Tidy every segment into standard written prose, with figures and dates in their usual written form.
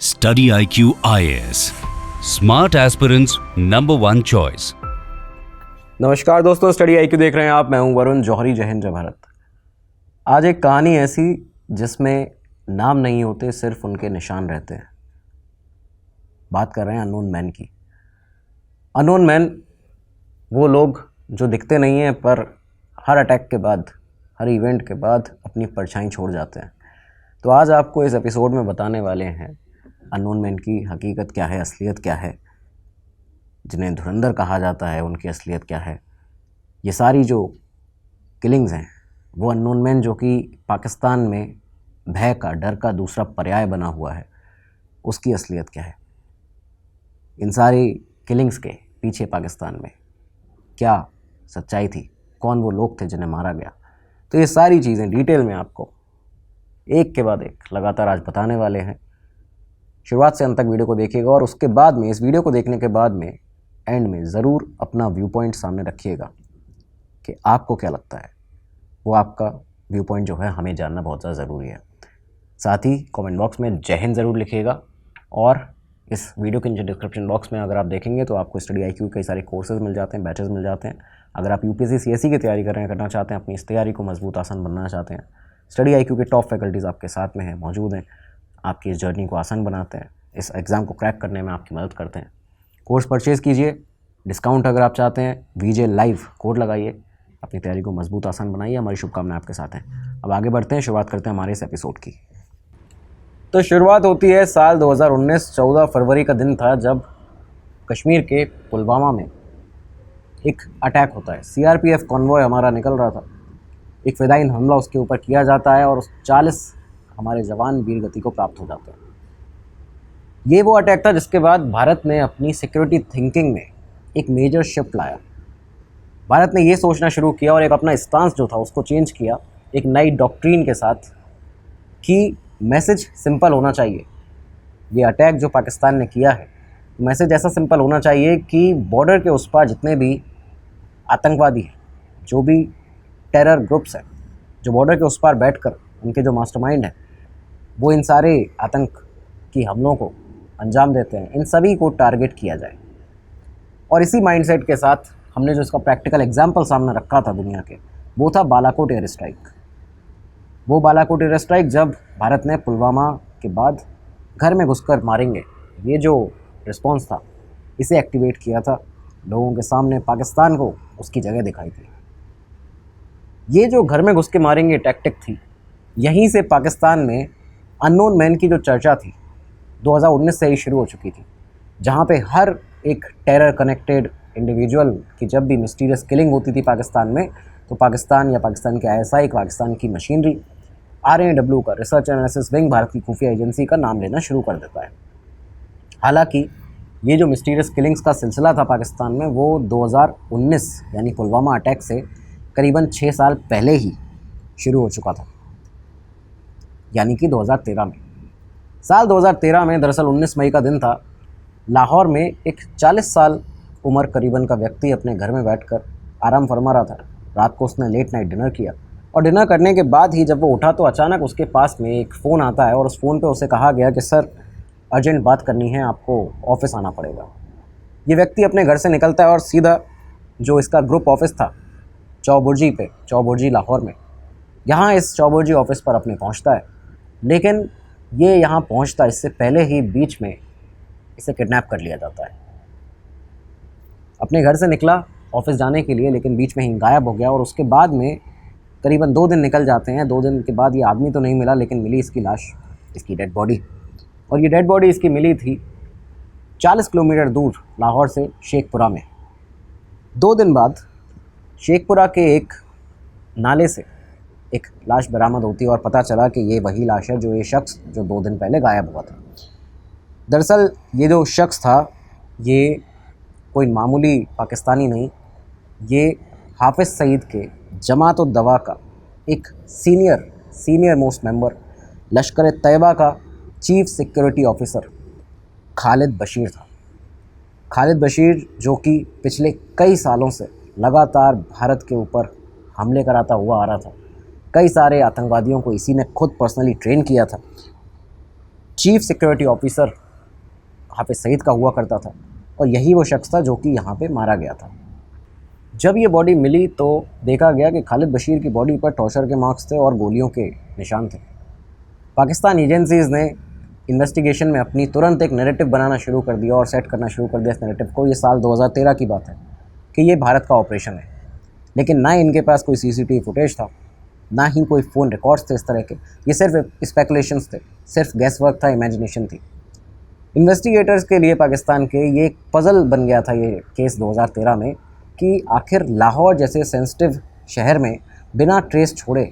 Study IQ IAS. Smart aspirants number one choice. नमस्कार दोस्तों, study IQ देख रहे हैं आप। मैं हूं वरुण जौहरी। जय हिंद जय भारत। आज एक कहानी ऐसी जिसमें नाम नहीं होते, सिर्फ उनके निशान रहते हैं। बात कर रहे हैं अननोन मैन की। अननोन मैन वो लोग जो दिखते नहीं हैं पर हर अटैक के बाद, हर इवेंट के बाद अपनी परछाई छोड़ जाते हैं। तो आज आपको इस एपिसोड में बताने वाले हैं अननोन मैन की हकीकत क्या है, असलियत क्या है, जिन्हें धुरंधर कहा जाता है उनकी असलियत क्या है। ये सारी जो किलिंग्स हैं वो अननोन मैन जो कि पाकिस्तान में भय का, डर का दूसरा पर्याय बना हुआ है, उसकी असलियत क्या है। इन सारी किलिंग्स के पीछे पाकिस्तान में क्या सच्चाई थी, कौन वो लोग थे जिन्हें मारा गया। तो ये सारी चीज़ें डिटेल में आपको एक के बाद एक लगातार आज बताने वाले हैं। शुरुआत से अंत तक वीडियो को देखिएगा और उसके बाद में, इस वीडियो को देखने के बाद में एंड में ज़रूर अपना व्यू पॉइंट सामने रखिएगा कि आपको क्या लगता है। वो आपका व्यू पॉइंट जो है हमें जानना बहुत ज़्यादा ज़रूरी है। साथ ही कमेंट बॉक्स में जय हिंद ज़रूर लिखिएगा और इस वीडियो के नीचे डिस्क्रिप्शन बॉक्स में अगर आप देखेंगे तो आपको स्टडी आईक्यू कई सारे कोर्सेज मिल जाते हैं, बैचेज मिल जाते हैं। अगर आप यूपीएससी सीएससी की तैयारी करना चाहते हैं, अपनी इस तैयारी को मजबूत आसान बनाना चाहते हैं, स्टडी आईक्यू के टॉप फैकल्टीज़ आपके साथ में हैं, मौजूद हैं, आपकी इस जर्नी को आसान बनाते हैं, इस एग्ज़ाम को क्रैक करने में आपकी मदद करते हैं। कोर्स परचेज़ कीजिए, डिस्काउंट अगर आप चाहते हैं, वीजे लाइव कोड लगाइए, अपनी तैयारी को मजबूत आसान बनाइए। हमारी शुभकामनाएं आपके साथ हैं। अब आगे बढ़ते हैं, शुरुआत करते हैं हमारे इस एपिसोड की। तो शुरुआत होती है साल 2019, 14 फरवरी का दिन था जब कश्मीर के पुलवामा में एक अटैक होता है। सीआरपीएफ कॉन्वॉय हमारा निकल रहा था, एक फिदायीन हमला उसके ऊपर किया जाता है और 40 हमारे जवान वीर गति को प्राप्त हो जाते हैं। ये वो अटैक था जिसके बाद भारत ने अपनी सिक्योरिटी थिंकिंग में एक मेजर शिफ्ट लाया। भारत ने ये सोचना शुरू किया और एक अपना स्टांस जो था उसको चेंज किया एक नई डॉक्ट्रीन के साथ कि मैसेज सिंपल होना चाहिए। ये अटैक जो पाकिस्तान ने किया है, मैसेज ऐसा सिंपल होना चाहिए कि बॉर्डर के उस पार जितने भी आतंकवादी हैं, जो भी टेरर ग्रुप्स हैं, जो बॉर्डर के उस पार बैठकर उनके जो मास्टरमाइंड हैं वो इन सारे आतंक की हमलों को अंजाम देते हैं, इन सभी को टारगेट किया जाए। और इसी माइंडसेट के साथ हमने जो इसका प्रैक्टिकल एग्जाम्पल सामने रखा था दुनिया के, वो था बालाकोट एयर स्ट्राइक। वो बालाकोट एयर स्ट्राइक जब भारत ने पुलवामा के बाद घर में घुसकर मारेंगे, ये जो रिस्पॉन्स था, इसे एक्टिवेट किया था, लोगों के सामने पाकिस्तान को उसकी जगह दिखाई थी। ये जो घर में घुस के मारेंगे टैक्टिक थी, यहीं से पाकिस्तान में अननोन मैन की जो चर्चा थी 2019 से ही शुरू हो चुकी थी, जहाँ पे हर एक टेरर कनेक्टेड इंडिविजुअल की जब भी मिस्टीरियस किलिंग होती थी पाकिस्तान में, तो पाकिस्तान या पाकिस्तान के आईएसआई, पाकिस्तान की मशीनरी, RAW का रिसर्च एनालिसिस विंग, भारत की खुफिया एजेंसी का नाम लेना शुरू कर देता है। हालांकि ये जो मिस्टीरियस किलिंग्स का सिलसिला था पाकिस्तान में, वो 2019 यानी पुलवामा अटैक से करीबन 6 साल पहले ही शुरू हो चुका था, यानी कि 2013 में। साल 2013 में दरअसल 19 मई का दिन था। लाहौर में एक 40 साल उम्र करीबन का व्यक्ति अपने घर में बैठकर आराम फरमा रहा था। रात को उसने लेट नाइट डिनर किया और डिनर करने के बाद ही जब वो उठा तो अचानक उसके पास में एक फ़ोन आता है और उस फ़ोन पे उसे कहा गया कि सर अर्जेंट बात करनी है, आपको ऑफिस आना पड़ेगा। ये व्यक्ति अपने घर से निकलता है और सीधा जो इसका ग्रुप ऑफिस था चौबुर्जी पे, चौबुर्जी लाहौर में, यहाँ इस चौबुर्जी ऑफिस पर अपने पहुँचता है। लेकिन ये यहाँ पहुँचता इससे पहले ही बीच में इसे किडनैप कर लिया जाता है। अपने घर से निकला ऑफिस जाने के लिए, लेकिन बीच में ही गायब हो गया और उसके बाद में करीबन 2 दिन निकल जाते हैं। 2 दिन के बाद ये आदमी तो नहीं मिला, लेकिन मिली इसकी लाश, इसकी डेड बॉडी। और ये डेड बॉडी इसकी मिली थी 40 किलोमीटर दूर लाहौर से शेखपुरा में। 2 दिन बाद शेखपुरा के एक नाले से एक लाश बरामद होती है और पता चला कि ये वही लाश है जो ये शख्स जो 2 दिन पहले गायब हुआ था। दरअसल ये जो शख्स था ये कोई मामूली पाकिस्तानी नहीं, ये हाफिज़ सईद के जमात उद दवा का एक सीनियर मोस्ट मेंबर, लश्कर तैयबा का chief security officer Khalid Bashir था। खालिद बशीर जो कि पिछले कई सालों से लगातार भारत के ऊपर हमले कराता हुआ आ रहा था। कई सारे आतंकवादियों को इसी ने खुद पर्सनली ट्रेन किया था। Chief security officer Hafiz Saeed का हुआ करता था, और यही वो शख्स था जो कि यहाँ पे मारा गया था। जब ये बॉडी मिली तो देखा गया कि खालिद बशीर की बॉडी पर टॉर्चर के मार्क्स थे और गोलियों के निशान थे। पाकिस्तान एजेंसीज़ ने इन्वेस्टिगेशन में अपनी तुरंत एक नैरेटिव बनाना शुरू कर दिया और सेट करना शुरू कर दिया इस नैरेटिव को। ये साल 2013 की बात है कि ये भारत का ऑपरेशन है, लेकिन ना इनके पास कोई सीसीटीवी फुटेज था, ना ही कोई फ़ोन रिकॉर्ड्स थे इस तरह के। ये सिर्फ स्पेकुलेशंस थे, सिर्फ गैस वर्क था, इमेजिनेशन थी। इन्वेस्टिगेटर्स के लिए पाकिस्तान के ये एक पज़ल बन गया था ये केस 2013 में कि आखिर लाहौर जैसे सेंसिटिव शहर में बिना ट्रेस छोड़े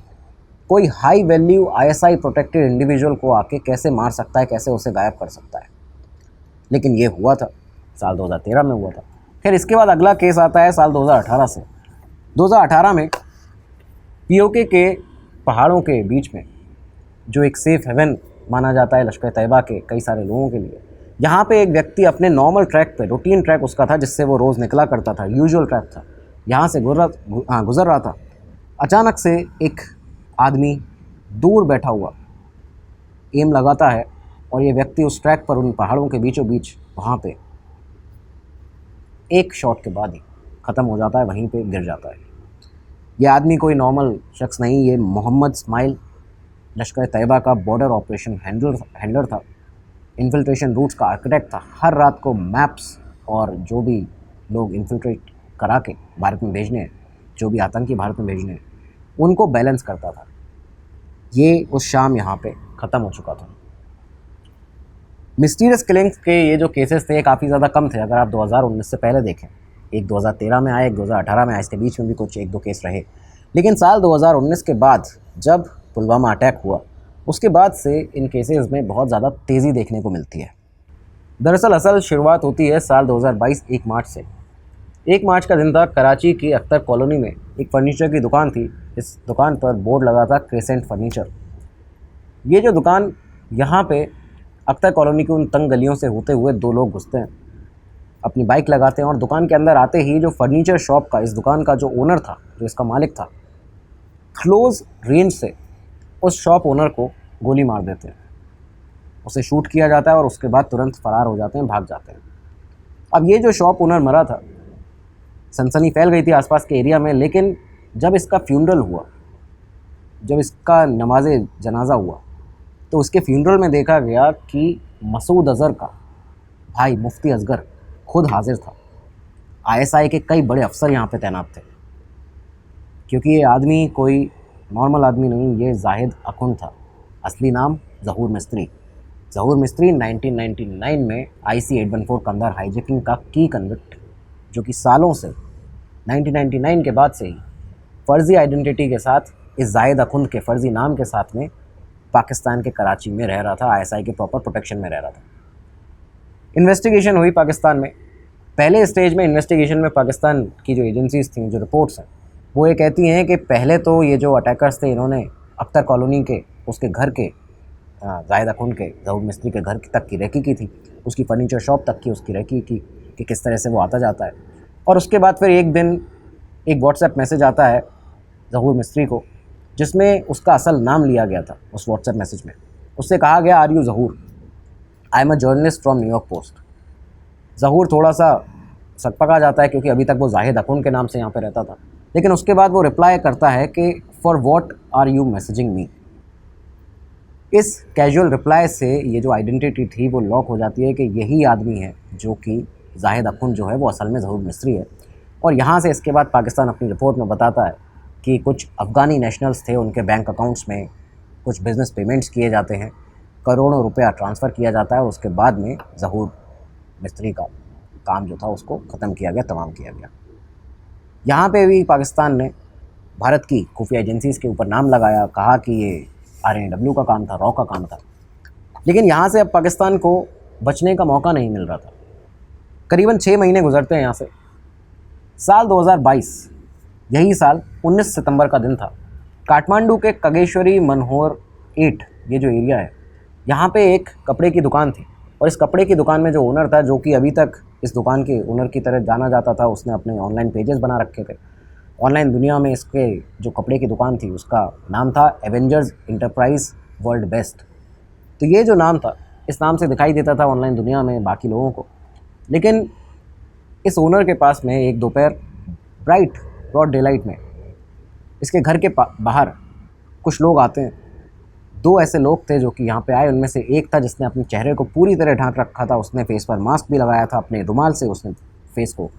कोई high value ISI protected individual को आके कैसे मार सकता है, कैसे उसे गायब कर सकता है। लेकिन ये हुआ था, साल 2013 में हुआ था। फिर इसके बाद अगला केस आता है साल 2018 से। 2018 में पीओके के पहाड़ों के बीच में, जो एक सेफ हेवन माना जाता है लश्कर तैयबा के कई सारे लोगों के लिए, यहाँ पे एक व्यक्ति अपने नॉर्मल ट्रैक पे, रूटीन ट्रैक उसका था जिससे वो रोज़ निकला करता था, यूजुअल ट्रैक था, यहाँ से गुजर रहा था। अचानक से एक आदमी दूर बैठा हुआ एम लगाता है और ये व्यक्ति उस ट्रैक पर उन पहाड़ों के बीचों बीच वहाँ पे एक शॉट के बाद ही ख़त्म हो जाता है, वहीं पे गिर जाता है। ये आदमी कोई नॉर्मल शख्स नहीं, ये मोहम्मद इस्माइल लश्कर तैयबा का बॉर्डर ऑपरेशन हैंडलर था, इन्फिल्ट्रेशन रूट्स का आर्किटेक्ट था। हर रात को मैप्स और जो भी लोग इन्फिल्ट्रेट करा के भारत में भेजने हैं, जो भी आतंकी भारत में भेजने हैं, उनको बैलेंस करता था। ये उस शाम यहाँ पे ख़त्म हो चुका था। मिस्टीरियस किलिंग्स के ये जो केसेस थे काफ़ी ज़्यादा कम थे। अगर आप 2019 से पहले देखें, एक 2013 में आए, एक 2018 में आए, इसके बीच में भी कुछ एक दो केस रहे। लेकिन साल 2019 के बाद जब पुलवामा अटैक हुआ, उसके बाद से इन केसेस में बहुत ज़्यादा तेज़ी देखने को मिलती है। दरअसल असल शुरुआत होती है साल 2022 1 मार्च से। 1 मार्च का दिन था, कराची की अख्तर कॉलोनी में एक फर्नीचर की दुकान थी। इस दुकान पर बोर्ड लगा था क्रेसेंट फर्नीचर। ये जो दुकान, यहाँ पे अख्तर कॉलोनी की उन तंग गलियों से होते हुए दो लोग घुसते हैं, अपनी बाइक लगाते हैं और दुकान के अंदर आते ही जो फर्नीचर शॉप का, इस दुकान का जो ओनर था, जो इसका मालिक था, क्लोज रेंज से उस शॉप ओनर को गोली मार देते हैं। उसे शूट किया जाता है और उसके बाद तुरंत फरार हो जाते हैं, भाग जाते हैं। अब ये जो शॉप ओनर मरा था, सनसनी फैल गई थी आसपास के एरिया में। लेकिन जब इसका फ्यूनरल हुआ, जब इसका नमाज जनाजा हुआ, तो उसके फ्यूनरल में देखा गया कि मसूद अज़हर का भाई मुफ्ती असगर खुद हाजिर था। आईएसआई के कई बड़े अफसर यहाँ पे तैनात थे, क्योंकि ये आदमी कोई नॉर्मल आदमी नहीं, ये जाहिद अकुन था। असली नाम ज़हूर मिस्त्री। ज़हूर मिस्त्री 1999 में IC 814 कंधार हाईजैकिंग का की कन्विक्ट, जो कि सालों से 1999 के बाद से ही फ़र्ज़ी आइडेंटिटी के साथ, इस जाहिद अकुन के फ़र्ज़ी नाम के साथ में पाकिस्तान के कराची में रह रहा था, आईएसआई के प्रॉपर प्रोटेक्शन में रह रहा था। इन्वेस्टिगेशन हुई पाकिस्तान में। पहले स्टेज में इन्वेस्टिगेशन में पाकिस्तान की जो एजेंसीज़ थी, जो रिपोर्ट्स हैं, वो ये कहती हैं कि पहले तो ये जो अटैकर्स थे, इन्होंने अख्तर कॉलोनी के, उसके घर के, जाहिद अकुन के, ज़हूर मिस्त्री के घर तक की रेकी की थी, उसकी फर्नीचर शॉप तक की उसकी रेकी की कि किस तरह से वो आता जाता है। और उसके बाद फिर एक दिन एक व्हाट्सएप मैसेज आता है ज़हूर मिस्त्री को, जिसमें उसका असल नाम लिया गया था। उस व्हाट्सएप मैसेज में उससे कहा गया, are you Zahoor, I am a journalist from New York Post. Zahoor थोड़ा सा सकपका जाता है, क्योंकि अभी तक वो जाहिद अकुन के नाम से यहाँ पे रहता था। लेकिन उसके बाद वो रिप्लाई करता है कि for what are you messaging me. इस कैजुअल रिप्लाई से ये जो आइडेंटिटी थी वो लॉक हो जाती है कि यही आदमी है जो कि जाहिद अकुन जो है वो असल में ज़हूर मिस्त्री है। और यहाँ से इसके बाद पाकिस्तान अपनी रिपोर्ट में बताता है कि कुछ अफ़गानी नेशनल्स थे, उनके बैंक अकाउंट्स में कुछ बिज़नेस पेमेंट्स किए जाते हैं, करोड़ों रुपया ट्रांसफ़र किया जाता है, और उसके बाद में ज़हूर मिस्त्री का काम जो था उसको ख़त्म किया गया, तमाम किया गया। यहाँ पे भी पाकिस्तान ने भारत की खुफिया एजेंसीज़ के ऊपर नाम लगाया, कहा कि ये RNW का काम था, रॉ का काम था। लेकिन यहाँ से अब पाकिस्तान को बचने का मौका नहीं मिल रहा था। करीबन 6 महीने गुजरते हैं यहाँ से। साल 2022, यही साल 19 सितंबर का दिन था। काठमांडू के कगेश्वरी मनोहर 8, ये जो एरिया है, यहाँ पे एक कपड़े की दुकान थी। और इस कपड़े की दुकान में जो ओनर था, जो कि अभी तक इस दुकान के ओनर की तरह जाना जाता था, उसने अपने ऑनलाइन पेजेस बना रखे थे। ऑनलाइन दुनिया में इसके जो कपड़े की दुकान थी, उसका नाम था एवेंजर्स इंटरप्राइज वर्ल्ड बेस्ट। तो ये जो नाम था, इस नाम से दिखाई देता था ऑनलाइन दुनिया में बाकी लोगों को। लेकिन इस ओनर के पास में एक दोपहर ब्राइट ब्रॉड डेलाइट में इसके घर के बाहर कुछ लोग आते हैं। दो ऐसे लोग थे जो कि यहाँ पे आए। उनमें से एक था जिसने अपने चेहरे को पूरी तरह ढक रखा था, उसने फेस पर मास्क भी लगाया था, अपने रुमाल से उसने फेस को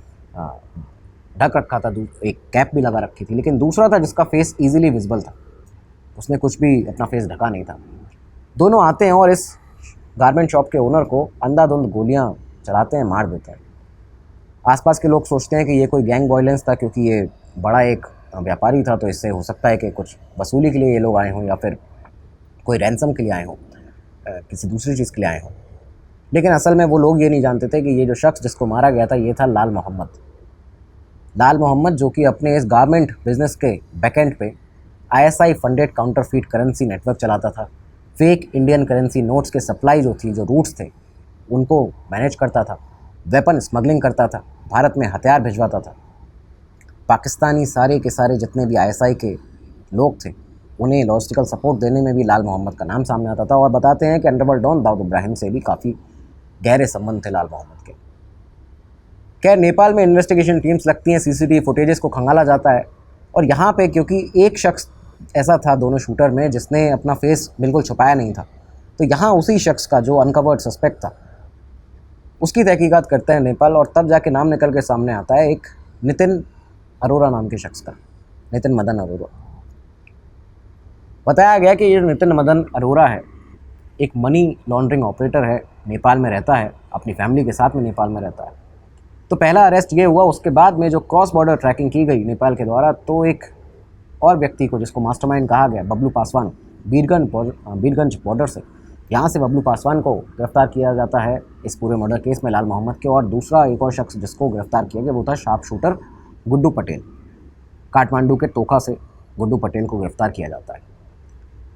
ढक रखा था, एक कैप भी लगा रखी थी। लेकिन दूसरा था जिसका फेस ईजिली विजिबल था, उसने कुछ भी अपना फेस ढका नहीं था। दोनों आते हैं और इस गारमेंट शॉप के ओनर को अंधाधुंध गोलियां चलाते हैं, मार देते हैं। आसपास के लोग सोचते हैं कि ये कोई गैंग वायलेंस था, क्योंकि ये बड़ा एक व्यापारी था, तो इससे हो सकता है कि कुछ वसूली के लिए ये लोग आए हों या फिर कोई रैंसम के लिए आए हों, किसी दूसरी चीज़ के लिए आए हों। लेकिन असल में वो लोग ये नहीं जानते थे कि ये जो शख्स जिसको मारा गया था ये था लाल मोहम्मद। लाल मोहम्मद जो कि अपने इस गारमेंट बिजनेस के बैकएंड पे ISI funded counterfeit currency network चलाता था। फेक इंडियन करेंसी नोट्स के सप्लाई जो थी, जो रूट्स थे, उनको मैनेज करता था। वेपन स्मगलिंग करता था, भारत में हथियार भिजवाता था। पाकिस्तानी सारे के सारे जितने भी ISI के लोग थे उन्हें लॉजिस्टिकल सपोर्ट देने में भी लाल मोहम्मद का नाम सामने आता था। और बताते हैं कि अंडरवर्ल्ड डॉन दाऊद इब्राहिम से भी काफ़ी गहरे संबंध थे लाल मोहम्मद के। खैर, नेपाल में इन्वेस्टिगेशन टीम्स लगती हैं, CCTV फुटेजेस को खंगाला जाता है। और यहाँ पे क्योंकि एक शख्स ऐसा था दोनों शूटर में जिसने अपना फेस बिल्कुल छुपाया नहीं था, तो यहाँ उसी शख्स का जो अनकवर्ड सस्पेक्ट था उसकी तहकीकात करते हैं नेपाल। और तब जाके नाम निकल के सामने आता है एक नितिन अरोरा नाम के शख्स का, नितिन मदन अरोरा। बताया गया कि ये नितिन मदन अरोरा है, एक मनी लॉन्ड्रिंग ऑपरेटर है, नेपाल में रहता है, अपनी फैमिली के साथ में नेपाल में रहता है। तो पहला अरेस्ट ये हुआ। उसके बाद में जो क्रॉस बॉर्डर ट्रैकिंग की गई नेपाल के द्वारा, तो एक और व्यक्ति को जिसको मास्टरमाइंड कहा गया, बबलू पासवान, बीरगंज बॉर्डर से, यहाँ से बबलू पासवान को गिरफ्तार किया जाता है इस पूरे मर्डर केस में लाल मोहम्मद के। और दूसरा एक और शख्स जिसको गिरफ्तार किया गया वो था शार्प शूटर गुड्डू पटेल। काठमांडू के तोखा से गुड्डू पटेल को गिरफ्तार किया जाता है।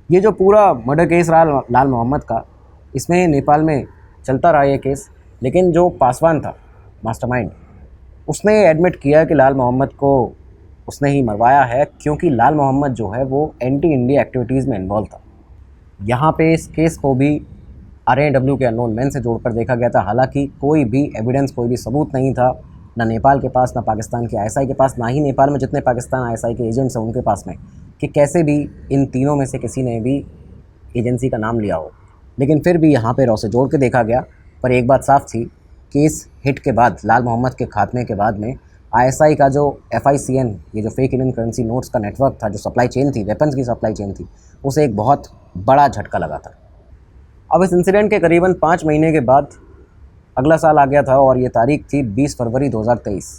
ये जो पूरा मर्डर केस रहा लाल मोहम्मद का, इसमें नेपाल में चलता रहा ये केस। लेकिन जो पासवान था मास्टरमाइंड, उसने एडमिट किया कि लाल मोहम्मद को उसने ही मरवाया है, क्योंकि लाल मोहम्मद जो है वो एंटी इंडिया एक्टिविटीज़ में इन्वॉल्व था। यहाँ पे इस केस को भी RAW के अननोन मैन से जोड़कर देखा गया था। हालांकि कोई भी एविडेंस, कोई भी सबूत नहीं था, ना नेपाल के पास, ना पाकिस्तान के ISI के पास, ना ही नेपाल में जितने पाकिस्तान ISI के एजेंट्स हैं उनके पास में, कि कैसे भी इन तीनों में से किसी ने भी एजेंसी का नाम लिया हो। लेकिन फिर भी यहाँ पे रॉ से जोड़ के देखा गया। पर एक बात साफ थी, केस हिट के बाद, लाल मोहम्मद के खात्मे के बाद में ISI का जो FICN, ये जो फेक इंडियन करेंसी नोट्स का नेटवर्क था, जो सप्लाई चेन थी, वेपन्स की सप्लाई चेन थी, उसे एक बहुत बड़ा झटका लगा था। अब इस इंसिडेंट के करीबन 5 महीने के बाद अगला साल आ गया था और ये तारीख थी 20 फरवरी 2023।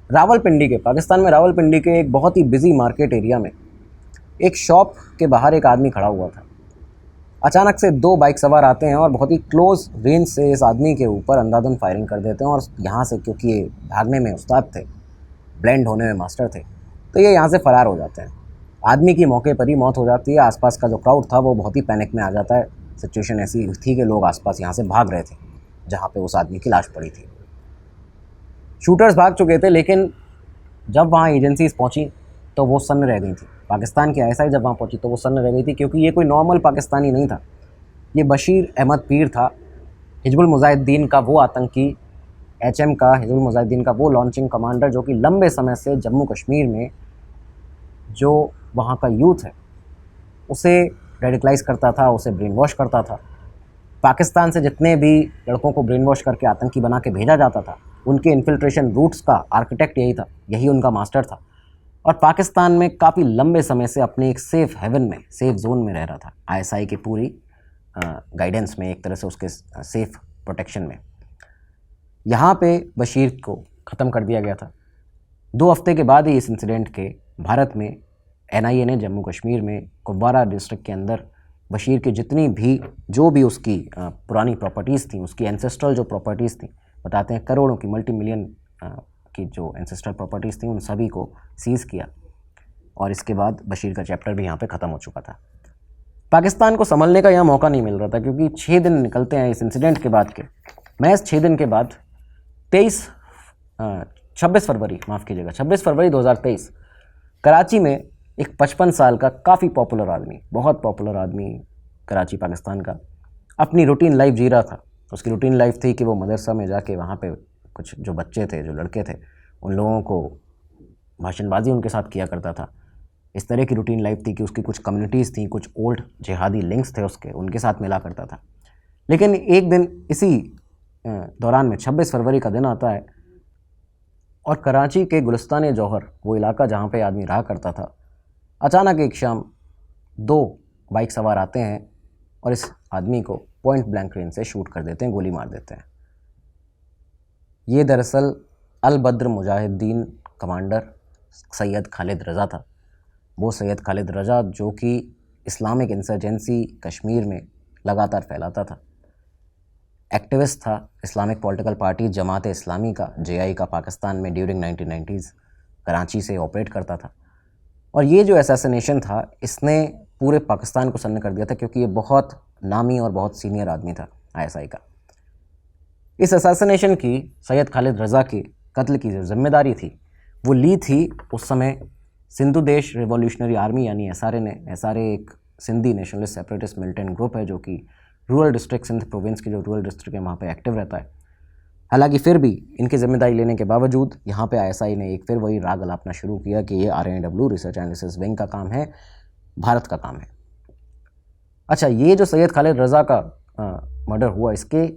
रावलपिंडी के, पाकिस्तान में रावलपिंडी के एक बहुत ही बिजी मार्केट एरिया में एक शॉप के बाहर एक आदमी खड़ा हुआ था। अचानक से 2 बाइक सवार आते हैं और बहुत ही क्लोज रेंज से इस आदमी के ऊपर अंधाधुंध फायरिंग कर देते हैं। और यहाँ से, क्योंकि ये भागने में उस्ताद थे, ब्लेंड होने में मास्टर थे, तो ये यहाँ से फ़रार हो जाते हैं। आदमी की मौके पर ही मौत हो जाती है। आसपास का जो क्राउड था वो बहुत ही पैनिक में आ जाता है। सिचुएशन ऐसी थी कि लोग आसपास यहाँ से भाग रहे थे जहाँ पे उस आदमी की लाश पड़ी थी। शूटर्स भाग चुके थे, लेकिन जब वहाँ एजेंसीज पहुँची तो वो सन्न रह गई थी। पाकिस्तान की ISI जब वहाँ पहुँची तो वो सन्न रह गई थी, क्योंकि ये कोई नॉर्मल पाकिस्तानी नहीं था। ये बशीर अहमद पीर था, हिजबुल मुजाहिदीन का वो आतंकी, HM का, हिजबुल मुजाहिदीन का वो लॉन्चिंग कमांडर, जो कि लंबे समय से जम्मू कश्मीर में जो वहाँ का यूथ है उसे रेडिकलाइज करता था, उसे ब्रेन वॉश करता था। पाकिस्तान से जितने भी लड़कों को ब्रेन वॉश करके आतंकी बना के भेजा जाता था, उनके इन्फिल्ट्रेशन रूट्स का आर्किटेक्ट यही था, यही उनका मास्टर था। और पाकिस्तान में काफ़ी लंबे समय से अपने एक सेफ़ हेवन में, सेफ़ जोन में रह रहा था, ISI की पूरी गाइडेंस में, एक तरह से उसके सेफ़ प्रोटेक्शन में। यहाँ पे बशीर को ख़त्म कर दिया गया था। 2 हफ्ते के बाद ही इस इंसिडेंट के भारत में NIA ने जम्मू कश्मीर में कुपवारा डिस्ट्रिक्ट के अंदर बशीर की जितनी भी, जो भी उसकी पुरानी प्रॉपर्टीज़ थी, उसकी एंसेस्ट्रल जो प्रॉपर्टीज़ थी, बताते हैं करोड़ों की, मल्टी-मिलियन की जो एंसेस्ट्रल प्रॉपर्टीज़ थी, उन सभी को सीज़ किया। और इसके बाद बशीर का चैप्टर भी यहाँ पे ख़त्म हो चुका था। पाकिस्तान को संभलने का यहाँ मौका नहीं मिल रहा था, क्योंकि 6 दिन निकलते हैं इस इंसिडेंट के बाद के। महज 6 दिन के बाद 26 फरवरी 2023 कराची में एक 55 साल का काफ़ी पॉपुलर आदमी, बहुत पॉपुलर आदमी कराची पाकिस्तान का, अपनी रूटीन लाइफ जी रहा था। उसकी रूटीन लाइफ थी कि वो मदरसा में जाके वहाँ पे कुछ जो बच्चे थे, जो लड़के थे, उन लोगों को भाषणबाजी उनके साथ किया करता था। इस तरह की रूटीन लाइफ थी कि उसकी कुछ कम्युनिटीज़ थी, कुछ ओल्ड जिहादी लिंक्स थे उसके, उनके साथ मिला करता था। लेकिन एक दिन इसी दौरान में 26 फरवरी का दिन आता है और कराची के गुलिस्तान जौहर, वो इलाका जहाँ पे आदमी रहा करता था, अचानक एक शाम 2 बाइक सवार आते हैं और इस आदमी को पॉइंट ब्लैंक रेंज से शूट कर देते हैं, गोली मार देते हैं। ये दरअसल अल बद्र मुजाहिदीन कमांडर सैयद खालिद रज़ा था। वो सैयद खालिद रज़ा जो कि इस्लामिक इंसर्जेंसी कश्मीर में लगातार फैलाता था, एक्टिविस्ट था Islamic political party Jamaat Islami का, JI का, पाकिस्तान में ड्यूरिंग 1990s कराची से ऑपरेट करता था। और ये जो असैसिनेशन था, इसने पूरे पाकिस्तान को सन्न कर दिया था, क्योंकि ये बहुत नामी और बहुत सीनियर आदमी था ISI का। इस असैसिनेशन की, सैयद खालिद रज़ा के कत्ल की जो जिम्मेदारी थी, वो ली थी उस समय सिंधु देश रिवॉल्यूशनरी आर्मी यानी SRA ने। SRA एक Sindhi nationalist separatist militant group है जो कि रूरल डिस्ट्रिक्ट, सिंध प्रोविंस के जो रूरल डिस्ट्रिक्ट है वहाँ पे एक्टिव रहता है। हालांकि फिर भी इनकी जिम्मेदारी लेने के बावजूद यहाँ पे ISI ने एक फिर वही राग अलापना शुरू किया कि ये RNW रिसर्च एनालिसिस विंग का काम है, भारत का काम है। अच्छा, ये जो सैयद खालिद रज़ा का मर्डर हुआ, इसके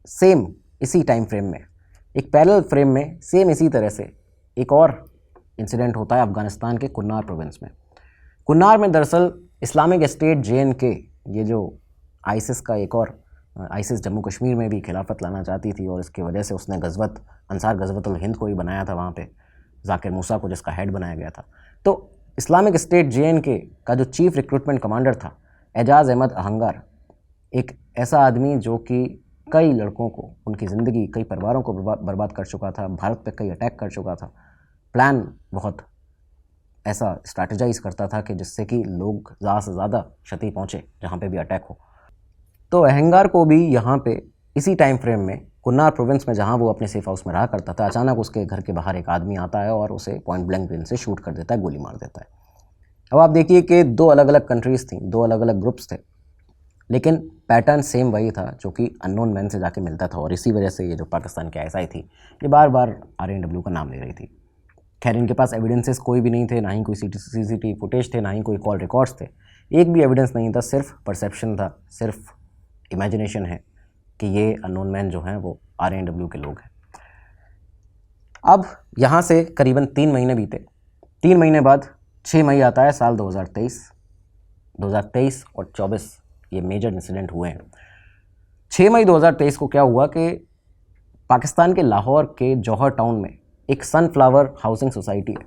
सेम इसी टाइम फ्रेम में, एक पैरेलल फ्रेम में, सेम इसी तरह से एक और इंसिडेंट होता है अफ़गानिस्तान के कुन्नार प्रोविंस में। कुन्नार में दरअसल इस्लामिक स्टेट JNK, ये जो ISIS का एक और ISIS जम्मू कश्मीर में भी खिलाफत लाना चाहती थी और इसकी वजह से उसने अंसार गज़वतुल हिंद को भी बनाया था वहाँ पे, जाकिर मूसा को जिसका हेड बनाया गया था। तो इस्लामिक स्टेट JNK का जो चीफ रिक्रूटमेंट कमांडर था एजाज़ अहमद अहंगार, एक ऐसा आदमी जो कि कई लड़कों को, उनकी ज़िंदगी, कई परिवारों को बर्बाद कर चुका था, भारत पे कई अटैक कर चुका था, प्लान बहुत ऐसा स्ट्रैटेजाइज करता था कि जिससे कि लोग ज़्यादा से ज़्यादा क्षति पहुँचे जहाँ पे भी अटैक हो। तो अहंगार को भी यहाँ पे इसी टाइम फ्रेम में कुन्नार प्रोविंस में, जहाँ वो अपने सेफ हाउस में रहा करता था, अचानक उसके घर के बाहर एक आदमी आता है और उसे पॉइंट ब्लैंक रेंज से शूट कर देता है, गोली मार देता है। अब आप देखिए कि 2 अलग अलग कंट्रीज़ थी, 2 अलग अलग ग्रुप्स थे, लेकिन पैटर्न सेम वही था जो कि अननोन मैन से जाके मिलता था। और इसी वजह से ये जो पाकिस्तान की ISI थी, ये बार बार RNW का नाम ले रही थी। खैर, इनके पास एविडेंसेस कोई भी नहीं थे, ना ही कोई CCTV फुटेज थे, ना ही कोई कॉल रिकॉर्ड्स थे, एक भी एविडेंस नहीं था, सिर्फ परसेप्शन था, सिर्फ इमेजिनेशन है कि ये अननोन मैन जो हैं वो RNW के लोग हैं। अब यहाँ से करीबन 3 महीने बीते। 3 महीने बाद 6 मई आता है साल 2023 और 24 ये मेजर इंसिडेंट हुए हैं। 6 मई 2023 को क्या हुआ कि पाकिस्तान के लाहौर के जौहर टाउन में एक सनफ्लावर हाउसिंग सोसाइटी है।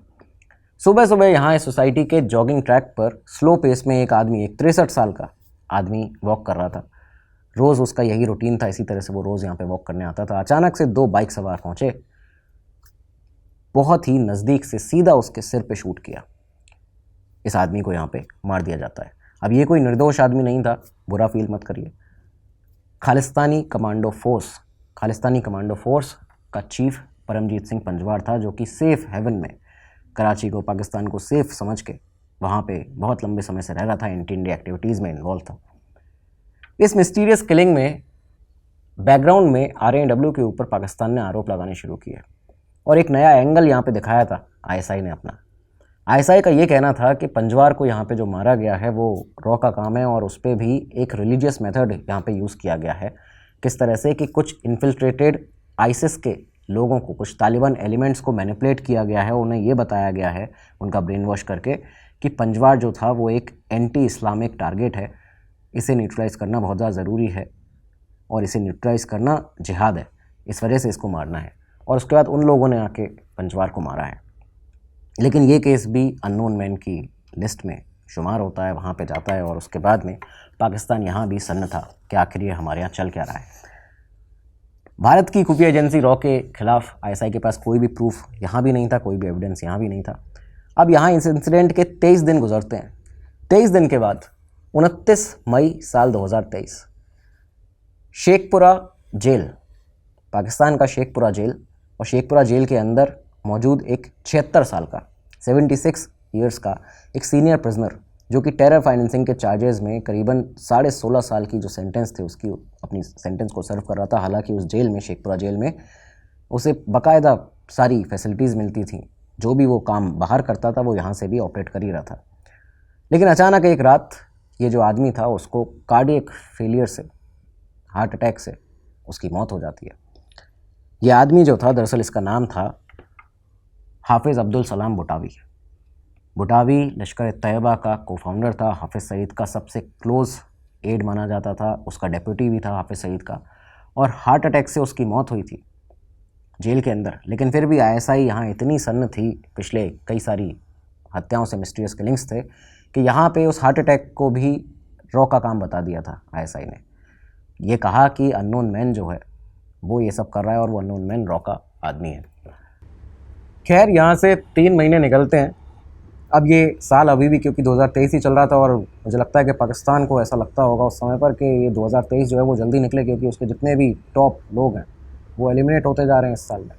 सुबह सुबह यहाँ इस सोसाइटी के जॉगिंग ट्रैक पर स्लो पेस में एक आदमी, एक 63 साल का आदमी वॉक कर रहा था। रोज़ उसका यही रूटीन था, इसी तरह से वो रोज़ यहाँ पे वॉक करने आता था। अचानक से 2 बाइक सवार पहुँचे, बहुत ही नज़दीक से सीधा उसके सिर पे शूट किया। इस आदमी को यहाँ पे मार दिया जाता है। अब ये कोई निर्दोष आदमी नहीं था, बुरा फील मत करिए। खालिस्तानी कमांडो फोर्स का चीफ परमजीत सिंह पंजवार था, जो कि सेफ हेवन में कराची को, पाकिस्तान को सेफ समझ के वहाँ पे बहुत लंबे समय से रह रहा था, एंटी इंडिया एक्टिविटीज़ में इन्वॉल्व था। इस मिस्टीरियस किलिंग में बैकग्राउंड में RNW के ऊपर पाकिस्तान ने आरोप लगाने शुरू किए और एक नया एंगल यहाँ पे दिखाया था ISI ने अपना। ISI का ये कहना था कि पंजवार को यहाँ पे जो मारा गया है वो रॉ का काम है और उस पर भी एक रिलीजियस मेथड यहाँ पे यूज़ किया गया है। किस तरह से कि कुछ इन्फिल्ट्रेटेड ISIS के लोगों को, कुछ तालिबान एलिमेंट्स को मैनिपुलेट किया गया है। उन्हें ये बताया गया है उनका ब्रेन वॉश करके कि पंजवार जो था वो एक एंटी इस्लामिक टारगेट है, इसे न्यूट्रलाइज़ करना बहुत ज़्यादा ज़रूरी है और इसे न्यूट्रलाइज़ करना जिहाद है, इस वजह से इसको मारना है। और उसके बाद उन लोगों ने आके पंजवार को मारा है। लेकिन ये केस भी अननोन मैन की लिस्ट में शुमार होता है, वहाँ पे जाता है और उसके बाद में पाकिस्तान यहाँ भी सन्न था कि आखिर ये हमारे यहाँ चल क्या रहा है। भारत की खुफिया एजेंसी रॉ के खिलाफ ISI के पास कोई भी प्रूफ यहाँ भी नहीं था, कोई भी एविडेंस यहाँ भी नहीं था। अब यहाँ इस इंसिडेंट के 23 दिन गुजरते हैं। 23 दिन के बाद 29 मई साल 2023 शेखपुरा जेल, पाकिस्तान का शेखपुरा जेल, और शेखपुरा जेल के अंदर मौजूद एक 76 साल का, 76 ईयर्स का एक सीनियर प्रिजनर जो कि टेरर फाइनेंसिंग के चार्जेस में करीबन 16.5 साल की जो सेंटेंस थे उसकी अपनी सेंटेंस को सर्व कर रहा था। हालांकि उस जेल में, शेखपुरा जेल में, उसे बाकायदा सारी फैसिलिटीज़ मिलती थी। जो भी वो काम बाहर करता था वो यहाँ से भी ऑपरेट कर ही रहा था। लेकिन अचानक एक रात ये जो आदमी था उसको कार्डियक फेलियर से, हार्ट अटैक से उसकी मौत हो जाती है। ये आदमी जो था, दरअसल इसका नाम था हाफिज़ अब्दुल सलाम बुटावी। बुटावी लश्कर तैयबा का को-फाउंडर था, हाफिज़ सईद का सबसे क्लोज़ एड माना जाता था, उसका डेप्यूटी भी था हाफिज़ सईद का, और हार्ट अटैक से उसकी मौत हुई थी जेल के अंदर। लेकिन फिर भी आईएसआई यहाँ इतनी सन्न थी, पिछले कई सारी हत्याओं से मिस्टीरियस किलिंग्स थे, कि यहाँ पे उस हार्ट अटैक को भी रॉ का काम बता दिया था आईएसआई ने। ये कहा कि अननोन मैन जो है वो ये सब कर रहा है और वो अननोन मैन रॉ का आदमी है। खैर, यहाँ से 3 महीने निकलते हैं। अब ये साल अभी भी, क्योंकि 2023 ही चल रहा था, और मुझे लगता है कि पाकिस्तान को ऐसा लगता होगा उस समय पर कि ये 2023 जो है वो जल्दी निकले, क्योंकि उसके जितने भी टॉप लोग हैं वो एलिमिनेट होते जा रहे हैं इस साल में।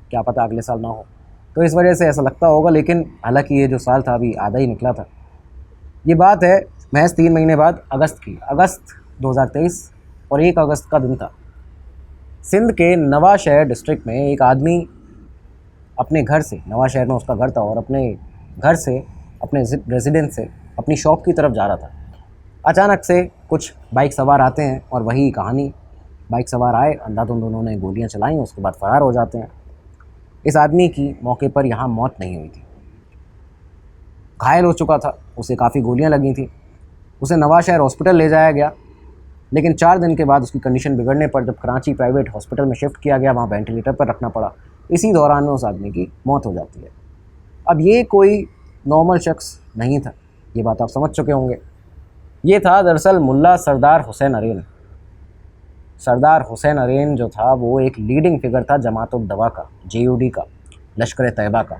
क्या पता अगले साल ना हो, तो इस वजह से ऐसा लगता होगा। लेकिन हालांकि ये जो साल था अभी आधा ही निकला था। ये बात है महज 3 महीने बाद अगस्त की, अगस्त 2023, और 1 अगस्त का दिन था। सिंध के नवाशहर डिस्ट्रिक्ट में एक आदमी अपने घर से, नवाशहर में उसका घर था, और अपने घर से, अपने रेजिडेंस से अपनी शॉप की तरफ जा रहा था। अचानक से कुछ बाइक सवार आते हैं, और वही कहानी, बाइक सवार आए, अंधाधुंध उन्होंने गोलियां चलाई, उसके बाद फरार हो जाते हैं। इस आदमी की मौके पर यहाँ मौत नहीं हुई थी, घायल हो चुका था, उसे काफ़ी गोलियां लगी थी। उसे नवाशहर हॉस्पिटल ले जाया गया, लेकिन 4 दिन के बाद उसकी कंडीशन बिगड़ने पर जब कराची प्राइवेट हॉस्पिटल में शिफ्ट किया गया, वहाँ वेंटिलेटर पर रखना पड़ा। इसी दौरान में उस आदमी की मौत हो जाती है। अब ये कोई नॉर्मल शख्स नहीं था, ये बात आप समझ चुके होंगे। ये था दरअसल मुल्ला सरदार हुसैन अरेन। सरदार हुसैन अरेन जो था वो एक लीडिंग फिगर था जमात-उद-दवा का, JUD का, लश्कर तैयबा का।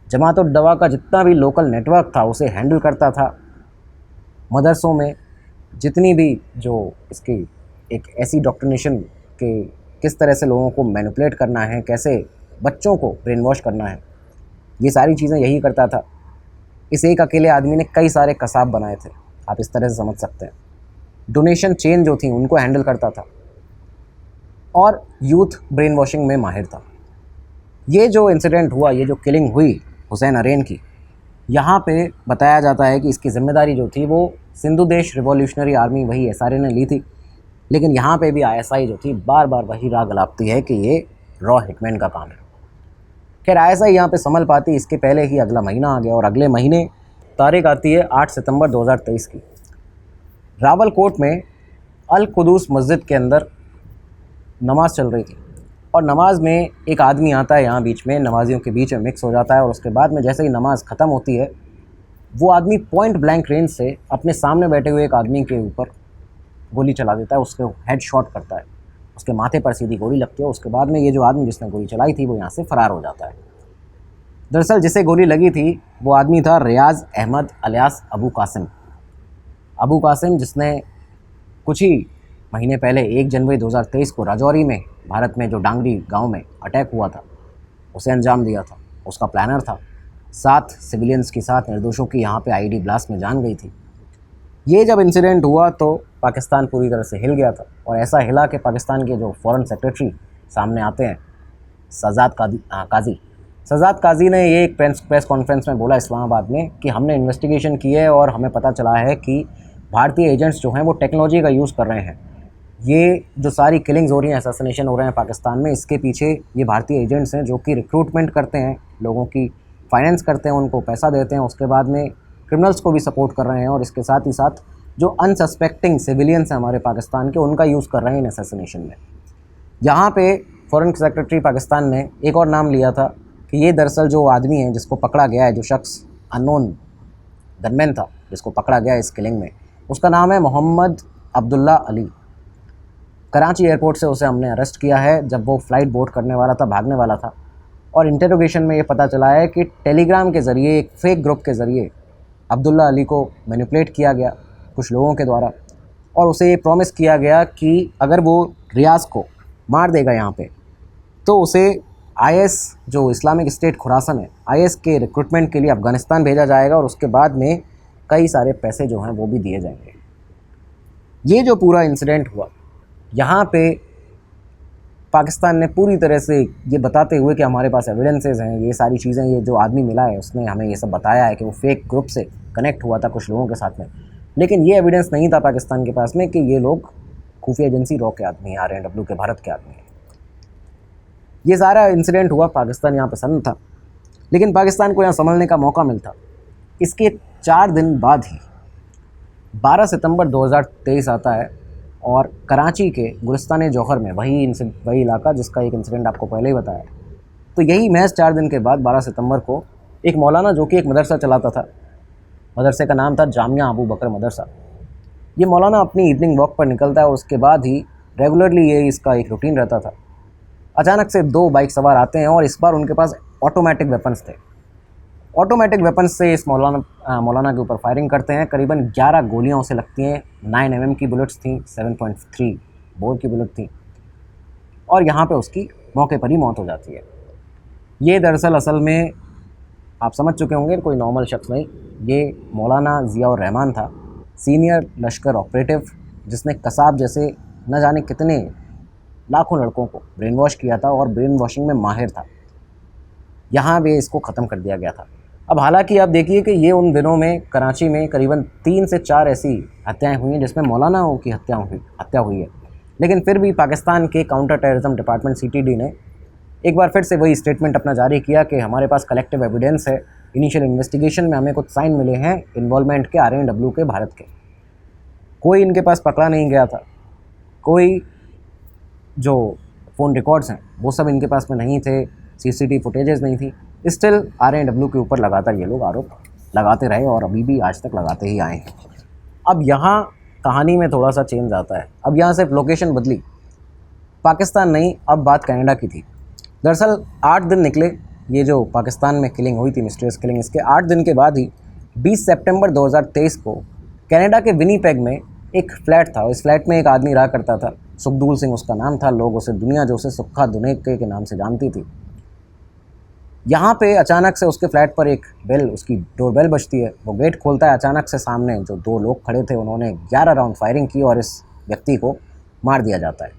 जमात-उद-दवा का जितना भी लोकल नेटवर्क था उसे हैंडल करता था। मदरसों में जितनी भी जो इसकी एक ऐसी डॉक्ट्रिनेशन के किस तरह से लोगों को मैनिपुलेट करना है, कैसे बच्चों को ब्रेन वॉश करना है, ये सारी चीज़ें यही करता था। इस एक अकेले आदमी ने कई सारे कसाब बनाए थे, आप इस तरह से समझ सकते हैं। डोनेशन चेन जो थी उनको हैंडल करता था, और यूथ ब्रेन वॉशिंग में माहिर था। ये जो इंसिडेंट हुआ, ये जो किलिंग हुई हुसैन अरेन की, यहाँ पे बताया जाता है कि इसकी ज़िम्मेदारी जो थी वो सिंधु देश रिवॉल्यूशनरी आर्मी, वही SRA ने ली थी। लेकिन यहाँ पे भी ISI जो थी बार बार वही राग अलापती है कि ये रॉ हिटमैन का काम है। खैर, ISI यहाँ पे संभल पाती, इसके पहले ही अगला महीना आ गया, और अगले महीने तारीख आती है 8 सितंबर 2023 की। रावलकोट में अल कुदूस मस्जिद के अंदर नमाज़ चल रही थी, और नमाज़ में एक आदमी आता है यहाँ बीच में, नमाजियों के बीच में मिक्स हो जाता है, और उसके बाद में जैसे ही नमाज़ ख़त्म होती है वो आदमी पॉइंट ब्लैंक रेंज से अपने सामने बैठे हुए एक आदमी के ऊपर गोली चला देता है, उसके हेड शॉट करता है, उसके माथे पर सीधी गोली लगती है। उसके बाद में ये जो आदमी जिसने गोली चलाई थी वो यहाँ से फ़रार हो जाता है। दरअसल जिसे गोली लगी थी वो आदमी था रियाज़ अहमद अलियास अबू कासिम। अबू कासिम, जिसने कुछ ही महीने पहले 1 जनवरी 2023 को राजौरी में, भारत में जो डांगरी गांव में अटैक हुआ था, उसे अंजाम दिया था, उसका प्लानर था। 7 सिविलियंस के साथ निर्दोषों की यहाँ पे IED ब्लास्ट में जान गई थी। ये जब इंसिडेंट हुआ तो पाकिस्तान पूरी तरह से हिल गया था, और ऐसा हिला कि पाकिस्तान के जो फॉरेन सेक्रेटरी सामने आते हैं, सजाद काजी ने ये एक प्रेस कॉन्फ्रेंस में बोला इस्लामाबाद में कि हमने इन्वेस्टिगेशन की है और हमें पता चला है कि भारतीय एजेंट्स जो हैं वो टेक्नोलॉजी का यूज़ कर रहे हैं। ये जो सारी किलिंग्स हो रही हैं, असैसिनेशन हो रहे हैं पाकिस्तान में, इसके पीछे ये भारतीय एजेंट्स हैं जो कि रिक्रूटमेंट करते हैं, लोगों की फाइनेंस करते हैं, उनको पैसा देते हैं, उसके बाद में क्रिमिनल्स को भी सपोर्ट कर रहे हैं, और इसके साथ ही साथ जो अनसस्पेक्टिंग सिविलियंस हैं हमारे पाकिस्तान के, उनका यूज़ कर रहे हैं इन असैसिनेशन में। यहाँ पे फॉरेन सेक्रेटरी पाकिस्तान ने एक और नाम लिया था कि ये दरअसल जो आदमी है जिसको पकड़ा गया है, जो शख्स अननोन गनमैन था जिसको पकड़ा गया इस किलिंग में, उसका नाम है मोहम्मद अब्दुल्ला अली। कराची एयरपोर्ट से उसे हमने अरेस्ट किया है जब वो फ़्लाइट बोर्ड करने वाला था, भागने वाला था, और इंटरोगेशन में ये पता चला है कि टेलीग्राम के ज़रिए, एक फेक ग्रुप के ज़रिए अब्दुल्ला अली को मैनिपुलेट किया गया कुछ लोगों के द्वारा, और उसे ये प्रॉमिस किया गया कि अगर वो रियाज़ को मार देगा यहाँ पे, तो उसे IS जो इस्लामिक स्टेट खुरासन है, IS के रिक्रूटमेंट के लिए अफ़गानिस्तान भेजा जाएगा, और उसके बाद में कई सारे पैसे जो हैं वो भी दिए जाएंगे। ये जो पूरा इंसिडेंट हुआ, यहाँ पे पाकिस्तान ने पूरी तरह से ये बताते हुए कि हमारे पास एविडेंसेस हैं, ये सारी चीज़ें, ये जो आदमी मिला है उसने हमें ये सब बताया है कि वो फेक ग्रुप से कनेक्ट हुआ था कुछ लोगों के साथ में, लेकिन ये एविडेंस नहीं था पाकिस्तान के पास में कि ये लोग खुफिया एजेंसी रॉ के आदमी हैं, RNW के भारत के आदमी हैं। ये सारा इंसिडेंट हुआ, पाकिस्तान यहाँ पर सन्न था, लेकिन पाकिस्तान को यहाँ संभलने का मौका मिलता। इसके 4 दिन बाद ही 12 सितंबर 2023 आता है और कराची के गुलिस्तान जौहर में वही इलाका जिसका एक इंसिडेंट आपको पहले ही बताया, तो यही महज 4 दिन के बाद 12 सितंबर को एक मौलाना जो कि एक मदरसा चलाता था, मदरसे का नाम था जामिया अबू बकर मदरसा, ये मौलाना अपनी इवनिंग वॉक पर निकलता है और उसके बाद ही रेगुलरली ये इसका एक रूटीन रहता था। अचानक से 2 बाइक सवार आते हैं और इस बार उनके पास ऑटोमेटिक वेपन्स थे। ऑटोमेटिक वेपन्स से इस मौलाना के ऊपर फायरिंग करते हैं। करीबन 11 गोलियां उसे लगती हैं। 9 mm की बुलेट्स थी, 7.3 बोर की बुलेट थी और यहाँ पे उसकी मौके पर ही मौत हो जाती है। ये दरअसल असल में आप समझ चुके होंगे, कोई नॉर्मल शख्स नहीं, ये मौलाना ज़ियाउर रहमान था, सीनियर लश्कर ऑपरेटिव, जिसने कसाब जैसे न जाने कितने लाखों लड़कों को ब्रेन वॉश किया था और ब्रेन वॉशिंग में माहिर था। यहाँ भी इसको ख़त्म कर दिया गया था। अब हालांकि आप देखिए कि ये उन दिनों में कराची में करीबन 3 से 4 ऐसी हत्याएं हुई हैं जिसमें मौलानाओं की हत्या हुई है, लेकिन फिर भी पाकिस्तान के काउंटर टेररिज्म डिपार्टमेंट CTD ने एक बार फिर से वही स्टेटमेंट अपना जारी किया कि हमारे पास कलेक्टिव एविडेंस है, इनिशियल इन्वेस्टिगेशन में हमें कुछ साइन मिले हैं इन्वॉल्वमेंट के RNW के भारत के। कोई इनके पास पकड़ा नहीं गया था, कोई जो फ़ोन रिकॉर्ड्स हैं वो सब इनके पास में नहीं थे, CCTV फुटेजेस नहीं थी। स्टिल RNW के ऊपर लगातार ये लोग आरोप लगाते रहे और अभी भी आज तक लगाते ही आए हैं। अब यहाँ कहानी में थोड़ा सा चेंज आता है। अब यहाँ सिर्फ लोकेशन बदली, पाकिस्तान नहीं, अब बात कनाडा की थी। दरअसल 8 दिन निकले, ये जो पाकिस्तान में किलिंग हुई थी, मिस्टीरियस किलिंग, इसके 8 दिन के बाद ही 20 सितंबर 2023 को कनाडा के विनीपेग में एक फ्लैट था। इस फ्लैट में एक आदमी रहा करता था, सुखदूल सिंह उसका नाम था। लोग उसे दुनिया जो उसे सुक्खा दुनेके के नाम से जानती थी। यहाँ पे अचानक से उसके फ्लैट पर एक बेल, उसकी डोरबेल बजती है। वो गेट खोलता है, अचानक से सामने जो 2 लोग खड़े थे उन्होंने 11 राउंड फायरिंग की और इस व्यक्ति को मार दिया जाता है।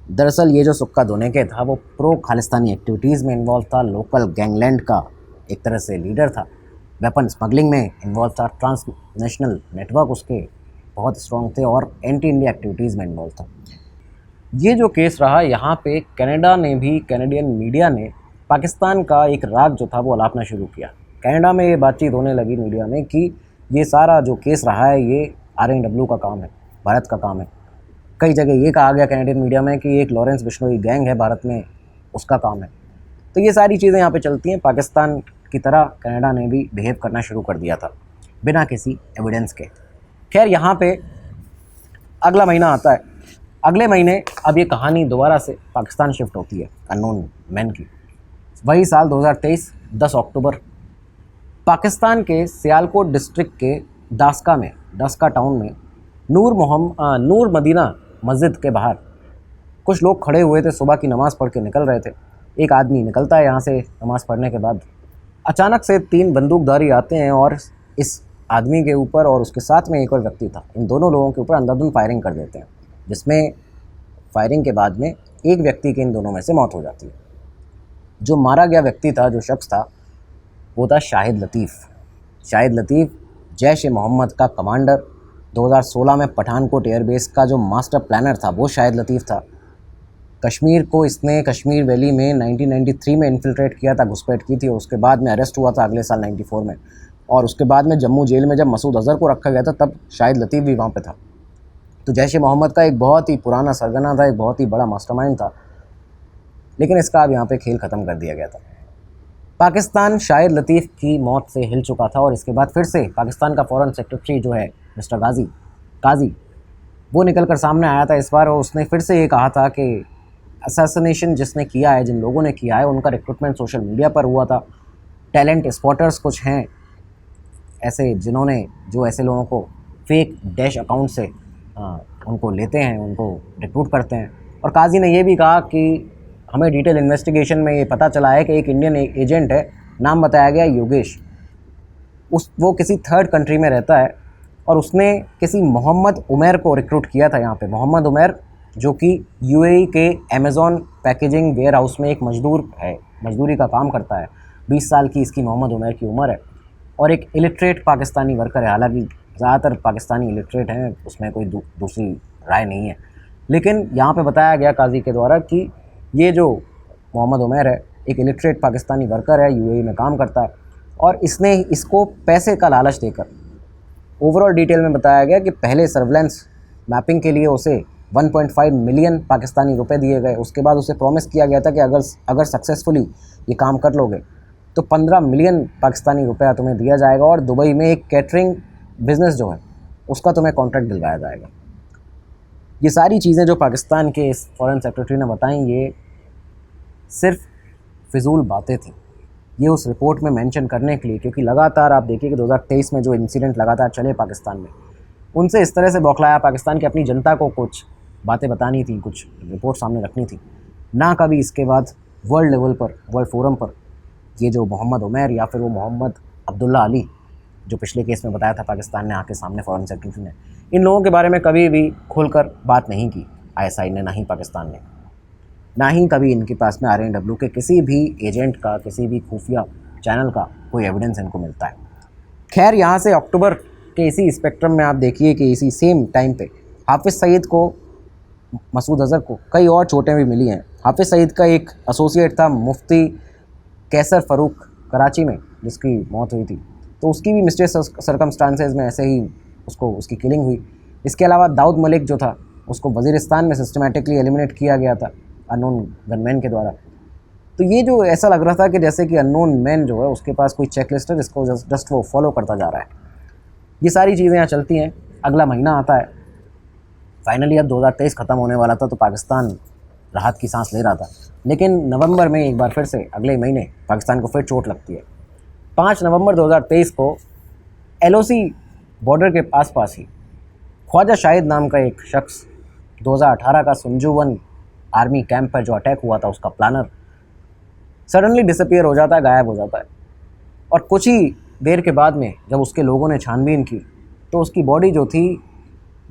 दरअसल ये जो सुक्का दुनेके था वो प्रो खालिस्तानी एक्टिविटीज़ में इन्वॉल्व था, लोकल गैंगलैंड का एक तरह से लीडर था, वेपन स्मगलिंग में इन्वॉल्व था, ट्रांसनेशनल नेटवर्क उसके बहुत स्ट्रॉन्ग थे और एंटी इंडिया एक्टिविटीज़ में इन्वॉल्व था। ये जो केस रहा, यहाँ पे कनाडा ने भी, कैनेडियन मीडिया ने पाकिस्तान का एक राग जो था वो अलापना शुरू किया। कनाडा में ये बातचीत होने लगी मीडिया में कि ये सारा जो केस रहा है ये RNW का काम है, भारत का काम है। कई जगह ये कहा गया कैनेडियन मीडिया में कि एक लॉरेंस बिश्नोई गैंग है भारत में, उसका काम है। तो ये सारी चीज़ें यहाँ पे चलती हैं। पाकिस्तान की तरह कनाडा ने भी बिहेव करना शुरू कर दिया था बिना किसी एविडेंस के। खैर, यहाँ पे अगला महीना आता है। अगले महीने अब ये कहानी दोबारा से पाकिस्तान शिफ्ट होती है अननोन मैन की। वही साल 2023 10 अक्टूबर, पाकिस्तान के सियालकोट डिस्ट्रिक्ट के डास्का टाउन में नूर मदीना मस्जिद के बाहर कुछ लोग खड़े हुए थे, सुबह की नमाज़ पढ़ के निकल रहे थे। एक आदमी निकलता है यहाँ से नमाज़ पढ़ने के बाद। अचानक से 3 बंदूकधारी आते हैं और इस आदमी के ऊपर और उसके साथ में एक और व्यक्ति था, इन दोनों लोगों के ऊपर अंधाधुंध फायरिंग कर देते हैं, जिसमें फायरिंग के बाद में एक व्यक्ति की इन दोनों में से मौत हो जाती है। जो मारा गया व्यक्ति था, जो शख्स था, वो था शाहिद लतीफ़, जैश-ए-मोहम्मद का कमांडर। 2016 में पठानकोट एयरबेस का जो मास्टर प्लानर था वो शाहिद लतीफ़ था। कश्मीर को इसने कश्मीर वैली में 1993 में इन्फिल्ट्रेट किया था, घुसपैठ की थी और उसके बाद में अरेस्ट हुआ था अगले साल 94 में। और उसके बाद में जम्मू जेल में जब मसूद अज़हर को रखा गया था तब शाहिद लतीफ़ भी वहाँ पे था। तो जैश-ए-मोहम्मद का एक बहुत ही पुराना सरगना था, एक बहुत ही बड़ा मास्टरमाइंड था, लेकिन इसका अब यहाँ पे खेल ख़त्म कर दिया गया था। पाकिस्तान शाहिद लतीफ़ की मौत से हिल चुका था और इसके बाद फिर से पाकिस्तान का फॉरेन सेक्रेटरी जो है मिस्टर काजी वो निकल कर सामने आया था इस बार, और उसने फिर से ये कहा था कि असैसिनेशन जिसने किया है, जिन लोगों ने किया है, उनका रिक्रूटमेंट सोशल मीडिया पर हुआ था। टैलेंट स्पॉटर्स कुछ हैं ऐसे जिन्होंने जो ऐसे लोगों को फेक डैश अकाउंट से उनको लेते हैं, उनको रिक्रूट करते हैं। और काजी ने यह भी कहा कि हमें डिटेल इन्वेस्टिगेशन में ये पता चला है कि एक इंडियन एजेंट है, नाम बताया गया योगेश। वो किसी थर्ड कंट्री में रहता है और उसने किसी मोहम्मद उमैर को रिक्रूट किया था यहाँ पे। मोहम्मद उमैर जो कि यूएई के अमेज़ॉन पैकेजिंग वेयर हाउस में एक मजदूर है, मजदूरी का काम करता है। 20 साल की इसकी मोहम्मद उमैर की उम्र है और एक इलिटरेट पाकिस्तानी वर्कर है। हालांकि ज़्यादातर पाकिस्तानी इलिटरेट हैं, उसमें कोई दूसरी राय नहीं है, लेकिन यहाँ पे बताया गया काजी के द्वारा कि ये जो मोहम्मद उमैर है एक इलिटरेट पाकिस्तानी वर्कर है, यूएई में काम करता है और इसने इसको पैसे का लालच देकर, ओवरऑल डिटेल में बताया गया कि पहले सर्विलेंस मैपिंग के लिए उसे 1.5 मिलियन पाकिस्तानी रुपए दिए गए। उसके बाद उसे प्रॉमिस किया गया था कि अगर सक्सेसफुली ये काम कर लोगे तो 15 मिलियन पाकिस्तानी रुपया तुम्हें दिया जाएगा और दुबई में एक कैटरिंग बिज़नेस जो है उसका तुम्हें कॉन्ट्रैक्ट दिलवाया जाएगा। ये सारी चीज़ें जो पाकिस्तान के इस फॉरेन सेक्रेटरी ने बताई, ये सिर्फ फिजूल बातें थी। ये उस रिपोर्ट में मेंशन करने के लिए, क्योंकि लगातार आप देखिए कि 2023 में जो इंसिडेंट लगातार चले पाकिस्तान में, उनसे इस तरह से बौखलाया पाकिस्तान की अपनी जनता को कुछ बातें बतानी थी, कुछ रिपोर्ट सामने रखनी थी। ना कभी इसके बाद वर्ल्ड लेवल पर, वर्ल्ड फोरम पर ये जो मोहम्मद उमैर या फिर वो मोहम्मद अब्दुल्ला अली जो पिछले केस में बताया था पाकिस्तान ने आके सामने फॉरेन सेक्रेटरी ने, इन लोगों के बारे में कभी भी खुलकर बात नहीं की आईएसआई ने, ना ही पाकिस्तान ने, ना ही कभी इनके पास में आरएनडब्ल्यू के किसी भी एजेंट का, किसी भी खुफिया चैनल का कोई एविडेंस इनको मिलता है। खैर, यहाँ से अक्टूबर के इसी स्पेक्ट्रम में आप देखिए कि इसी सेम टाइम पे हाफिज़ सईद को, मसूद अज़हर को कई और चोटें भी मिली हैं। हाफिज़ सईद का एक एसोसिएट था मुफ्ती कैसर फ़ारूक कराची में, जिसकी मौत हुई थी, तो उसकी भी मिस्टीरियस सर्कमस्टांसेस में ऐसे ही उसकी किलिंग हुई। इसके अलावा दाऊद मलिक जो था उसको वज़ीरिस्तान में सिस्टमेटिकली एलिमिनेट किया गया था अननोन गनमैन के द्वारा। तो ये जो ऐसा लग रहा था कि जैसे कि अननोन मैन जो है उसके पास कोई चेकलिस्ट है जिसको जस्ट वो फॉलो करता जा रहा है। ये सारी चीज़ें यहाँ चलती हैं। अगला महीना आता है, फाइनली अब 2023 ख़त्म होने वाला था तो पाकिस्तान राहत की सांस ले रहा था, लेकिन नवंबर में एक बार फिर से अगले महीने पाकिस्तान को फिर चोट लगती है। 5 नवंबर 2023 को एलओसी बॉर्डर के आसपास ही ख्वाजा शाहिद नाम का एक शख्स, 2018 का संजूवन आर्मी कैंप पर जो अटैक हुआ था उसका प्लानर, सडनली डिसअपीयर हो जाता है, गायब हो जाता है। और कुछ ही देर के बाद में जब उसके लोगों ने छानबीन की तो उसकी बॉडी जो थी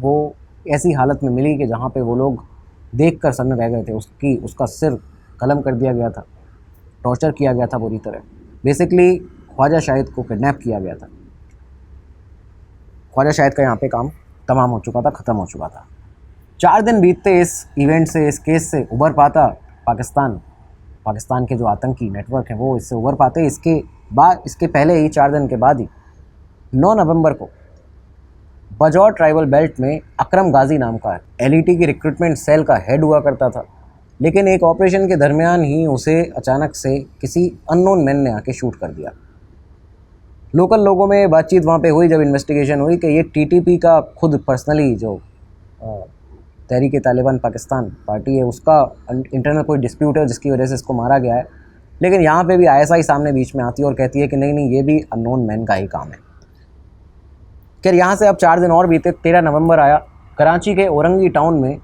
वो ऐसी हालत में मिली कि जहाँ पे वो लोग देखकर सन्न रह गए थे। उसका सिर कलम कर दिया गया था, टॉर्चर किया गया था बुरी तरह। बेसिकली ख्वाजा शाहिद को किडनैप किया गया था। ख्वाजा शाहिद का यहाँ पे काम तमाम हो चुका था, ख़त्म हो चुका था। 4 दिन बीतते इस इवेंट से, इस केस से उभर पाता पाकिस्तान के जो आतंकी नेटवर्क हैं वो इससे उभर पाते। इसके पहले ही 4 दिन के बाद ही 9 नवंबर को बजौर ट्राइबल बेल्ट में अकरम गाजी नाम का एलईटी की रिक्रूटमेंट सेल का हेड हुआ करता था, लेकिन एक ऑपरेशन के दरमियान ही उसे अचानक से किसी अननोन मैन ने आके शूट कर दिया। लोकल लोगों में बातचीत वहाँ पे हुई जब इन्वेस्टिगेशन हुई कि ये टीटीपी का खुद पर्सनली जो तहरीक तालिबान पाकिस्तान पार्टी है उसका इंटरनल कोई डिस्प्यूट है जिसकी वजह से इसको मारा गया है। लेकिन यहाँ पे भी आईएसआई सामने बीच में आती है और कहती है कि नहीं ये भी अननोन मैन का ही काम है। खैर, यहाँ से अब 4 दिन और बीते। 13 नवंबर आया। कराची के औरंगी टाउन में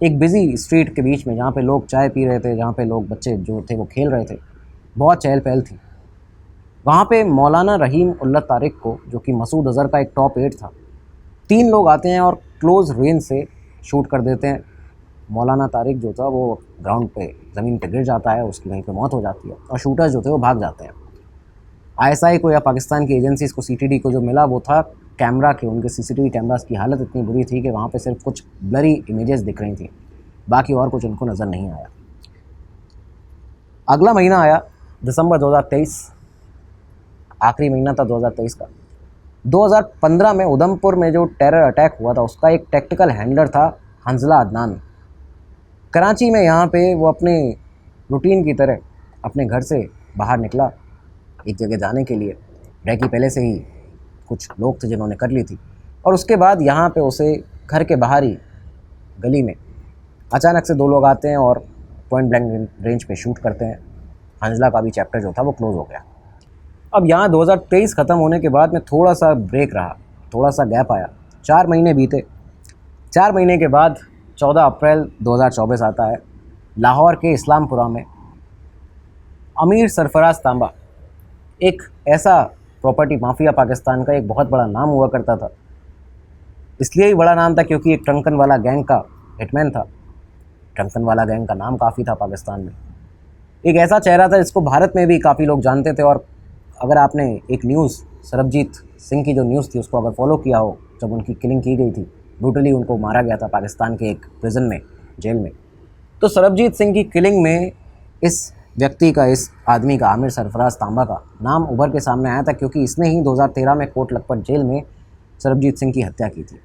एक बिजी स्ट्रीट के बीच में, जहाँ पे लोग चाय पी रहे थे, जहाँ पे लोग बच्चे जो थे वो खेल रहे थे, बहुत चहल पहल थी, वहाँ पे मौलाना रहीम उल्ला तारिक को, जो कि मसूद अज़हर का एक टॉप 8 था, 3 लोग आते हैं और क्लोज़ रेंज से शूट कर देते हैं। मौलाना तारिक जो था वो ग्राउंड पे ज़मीन पे गिर जाता है, उसकी वहीं पे मौत हो जाती है और शूटर्स जो थे वो भाग जाते हैं। आईएसआई को या पाकिस्तान की एजेंसीज़ को, सीटीडी को जो मिला वो था कैमरा के, उनके सीसीटीवी कैमरास की हालत इतनी बुरी थी कि वहाँ पे सिर्फ कुछ ब्लरी इमेजेस दिख रही थी, बाकी और कुछ उनको नज़र नहीं आया। अगला महीना आया दिसंबर 2023, आखिरी महीना था 2023 का। 2015 में उधमपुर में जो टेरर अटैक हुआ था उसका एक टेक्टिकल हैंडलर था हंजला अदनान। कराची में यहाँ पे वो अपने रूटीन की तरह अपने घर से बाहर निकला एक जगह जाने के लिए। रैकी पहले से ही कुछ लोग थे जिन्होंने कर ली थी, और उसके बाद यहाँ पे उसे घर के बाहर ही गली में अचानक से 2 लोग आते हैं और पॉइंट ब्लैंक रेंज पे शूट करते हैं। हंजला का भी चैप्टर जो था वो क्लोज़ हो गया। अब यहाँ 2023 ख़त्म होने के बाद में थोड़ा सा ब्रेक रहा, थोड़ा सा गैप आया। 4 महीने बीते। 4 महीने के बाद 14 अप्रैल 2024 आता है। लाहौर के इस्लामपुरा में अमीर सरफराज तांबा, एक ऐसा प्रॉपर्टी माफिया पाकिस्तान का एक बहुत बड़ा नाम हुआ करता था। इसलिए ही बड़ा नाम था क्योंकि एक ट्रंकन वाला गैंग का हिटमैन था। ट्रंकन वाला गैंग का नाम काफ़ी था पाकिस्तान में। एक ऐसा चेहरा था जिसको भारत में भी काफ़ी लोग जानते थे। और अगर आपने एक न्यूज़ सरबजीत सिंह की जो न्यूज़ थी उसको अगर फॉलो किया हो, जब उनकी किलिंग की गई थी, ब्रूटली उनको मारा गया था पाकिस्तान के एक प्रिजन में, जेल में, तो सरबजीत सिंह की किलिंग में इस व्यक्ति का, इस आदमी का, आमिर सरफराज तांबा का नाम उभर के सामने आया था क्योंकि इसने ही 2013 में कोट लखपत जेल में सरबजीत सिंह की हत्या की थी।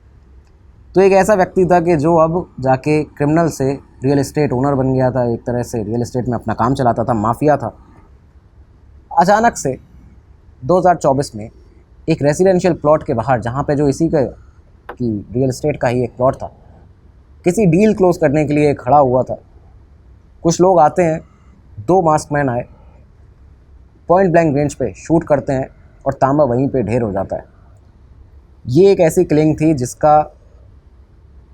तो एक ऐसा व्यक्ति था कि जो अब जाके क्रिमिनल से रियल एस्टेट ओनर बन गया था, एक तरह से रियल एस्टेट में अपना काम चलाता था, माफिया था। अचानक से 2024 में एक रेसिडेंशियल प्लॉट के बाहर, जहाँ पे जो इसी के की रियल एस्टेट का ही एक प्लॉट था, किसी डील क्लोज करने के लिए खड़ा हुआ था। कुछ लोग आते हैं, 2 मास्क मैन आए, पॉइंट ब्लैंक रेंज पे शूट करते हैं और तांबा वहीं पे ढेर हो जाता है। ये एक ऐसी किलिंग थी जिसका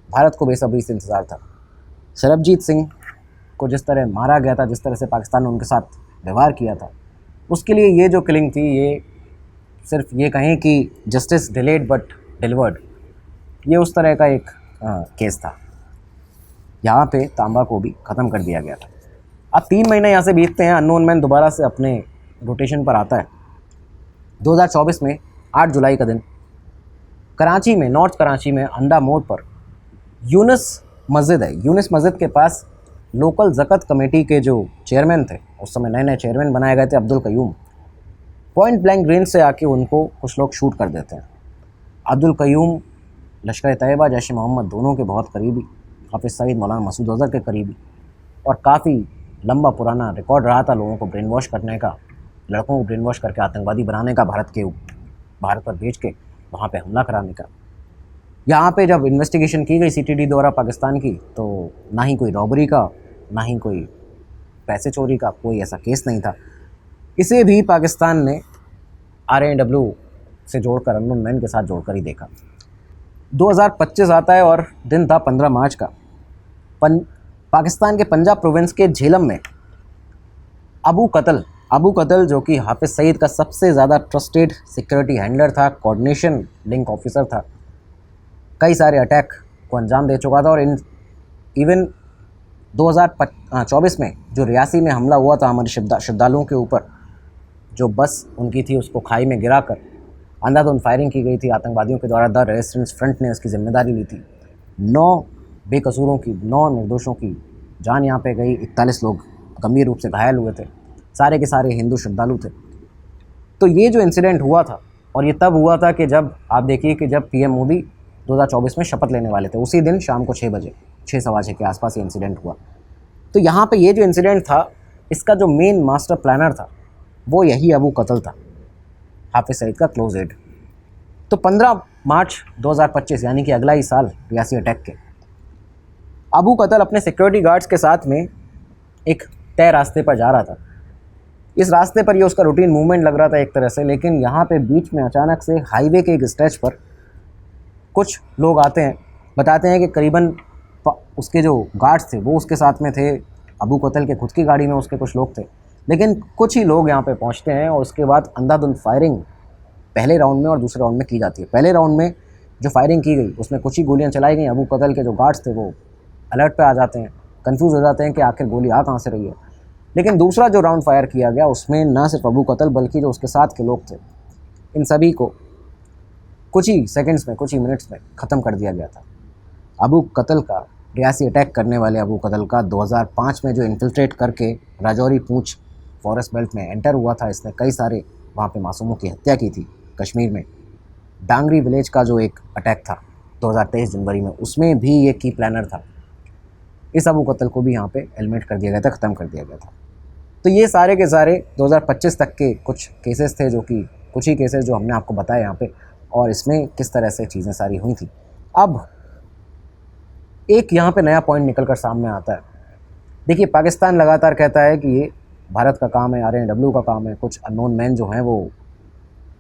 भारत को बेसब्री से इंतज़ार था। सरबजीत सिंह को जिस तरह मारा गया था, जिस तरह से पाकिस्तान ने उनके साथ व्यवहार किया था, उसके लिए ये जो किलिंग थी, ये सिर्फ ये कहें कि जस्टिस डिलेड बट डिलीवर्ड, ये उस तरह का एक केस था। यहाँ पे तांबा को भी ख़त्म कर दिया गया था। अब 3 महीने यहाँ से बीतते हैं, अननोन मैन दोबारा से अपने रोटेशन पर आता है। 2024 में 8 जुलाई का दिन कराची में, नॉर्थ कराची में अंडा मोड़ पर यूनिस मस्जिद है। यूनिस मस्जिद के पास लोकल ज़कत कमेटी के जो चेयरमैन थे, उस समय नए नए चेयरमैन बनाए गए थे, Abdul Qayyum, point blank range से आके उनको कुछ लोग शूट कर देते हैं। अब्दुल कयूम लश्कर तैयबा, जैश मोहम्मद दोनों के बहुत करीबी, हाफिज़ सईद, मौलाना मसूद अज़हर के करीबी, और काफ़ी लंबा पुराना रिकॉर्ड रहा था लोगों को ब्रेन वॉश करने का, लड़कों को ब्रेन वॉश करके आतंकवादी बनाने का, भारत पर भेज के वहाँ पे हमला कराने का। यहाँ पे जब इन्वेस्टिगेशन की गई सीटीडी द्वारा पाकिस्तान की, तो ना ही कोई रॉबरी का, ना ही कोई पैसे चोरी का कोई ऐसा केस नहीं था। इसे भी पाकिस्तान ने RAW से जोड़कर, अननोन मैन के साथ जोड़कर ही देखा। 2025 आता है और दिन था 15 मार्च का। पाकिस्तान के पंजाब प्रोविंस के झेलम में अबू कतल जो कि हाफिज़ सईद का सबसे ज़्यादा ट्रस्टेड सिक्योरिटी हैंडलर था, कोऑर्डिनेशन लिंक ऑफिसर था, कई सारे अटैक को अंजाम दे चुका था। और इवन 2024 में जो रियासी में हमला हुआ था हमारे श्रद्धालुओं के ऊपर, जो बस उनकी थी उसको खाई में गिराकर अंधाधुंध फायरिंग की गई थी आतंकवादियों के द्वारा, द रेजिस्टेंस फ्रंट ने उसकी जिम्मेदारी ली थी। 9 बेकसूरों की, 9 निर्दोषों की जान यहाँ पे गई, 41 लोग गंभीर रूप से घायल हुए थे, सारे के सारे हिंदू श्रद्धालु थे। तो ये जो इंसिडेंट हुआ था, और ये तब हुआ था कि जब आप देखिए कि जब PM मोदी 2024 में शपथ लेने वाले थे, उसी दिन शाम को 6 बजे, 6 सवा 6 के आसपास ये इंसिडेंट हुआ। तो यहाँ पे ये जो इंसिडेंट था, इसका जो मेन मास्टर प्लानर था वो यही अबू कतल था, हाफिज़ सईद का क्लोज एड। तो 15 मार्च 2025 यानी कि अगला ही साल रियासी अटैक के, अबू कतल अपने सिक्योरिटी गार्ड्स के साथ में एक तय रास्ते पर जा रहा था। इस रास्ते पर ये उसका रूटीन मूवमेंट लग रहा था एक तरह से, लेकिन यहाँ पे बीच में अचानक से हाईवे के एक स्ट्रेच पर कुछ लोग आते हैं, बताते हैं कि करीबन उसके जो गार्ड्स थे वो उसके साथ में थे, अबू कतल के खुद की गाड़ी में उसके कुछ लोग थे, लेकिन कुछ ही लोग यहाँ पे पहुँचते हैं और उसके बाद अंधाधुंध फायरिंग पहले राउंड में और दूसरे राउंड में की जाती है। पहले राउंड में जो फायरिंग की गई उसमें कुछ ही गोलियाँ चलाई गई। अबू कतल के जो गार्ड्स थे वो अलर्ट पे आ जाते हैं, कंफ्यूज हो जाते हैं कि आखिर गोली आ कहाँ से रही है। लेकिन दूसरा जो राउंड फायर किया गया उसमें ना सिर्फ अबू कतल बल्कि जो उसके साथ के लोग थे, इन सभी को कुछ ही सेकंड्स में, कुछ ही मिनट्स में ख़त्म कर दिया गया था। अबू कतल का, रियासी अटैक करने वाले अबू कतल का 2005 में जो इन्फिल्ट्रेट करके राजौरी पूंछ फॉरेस्ट बेल्ट में एंटर हुआ था, इसने कई सारे वहाँ पे मासूमों की हत्या की थी। कश्मीर में डांगरी विलेज का जो एक अटैक था 2023 जनवरी में, उसमें भी ये की प्लानर था। इस अबू कतल को भी यहाँ पे एलिमिनेट कर दिया गया था, ख़त्म कर दिया गया था। तो ये सारे के सारे 2025 तक के कुछ केसेस थे, जो कि कुछ ही केसेस जो हमने आपको बताया यहाँ पे, और इसमें किस तरह से चीज़ें सारी हुई थी। अब एक यहाँ पे नया पॉइंट निकल कर सामने आता है। देखिए, पाकिस्तान लगातार कहता है कि ये भारत का काम है, RAW का काम है। कुछ अननोन मैन जो हैं वो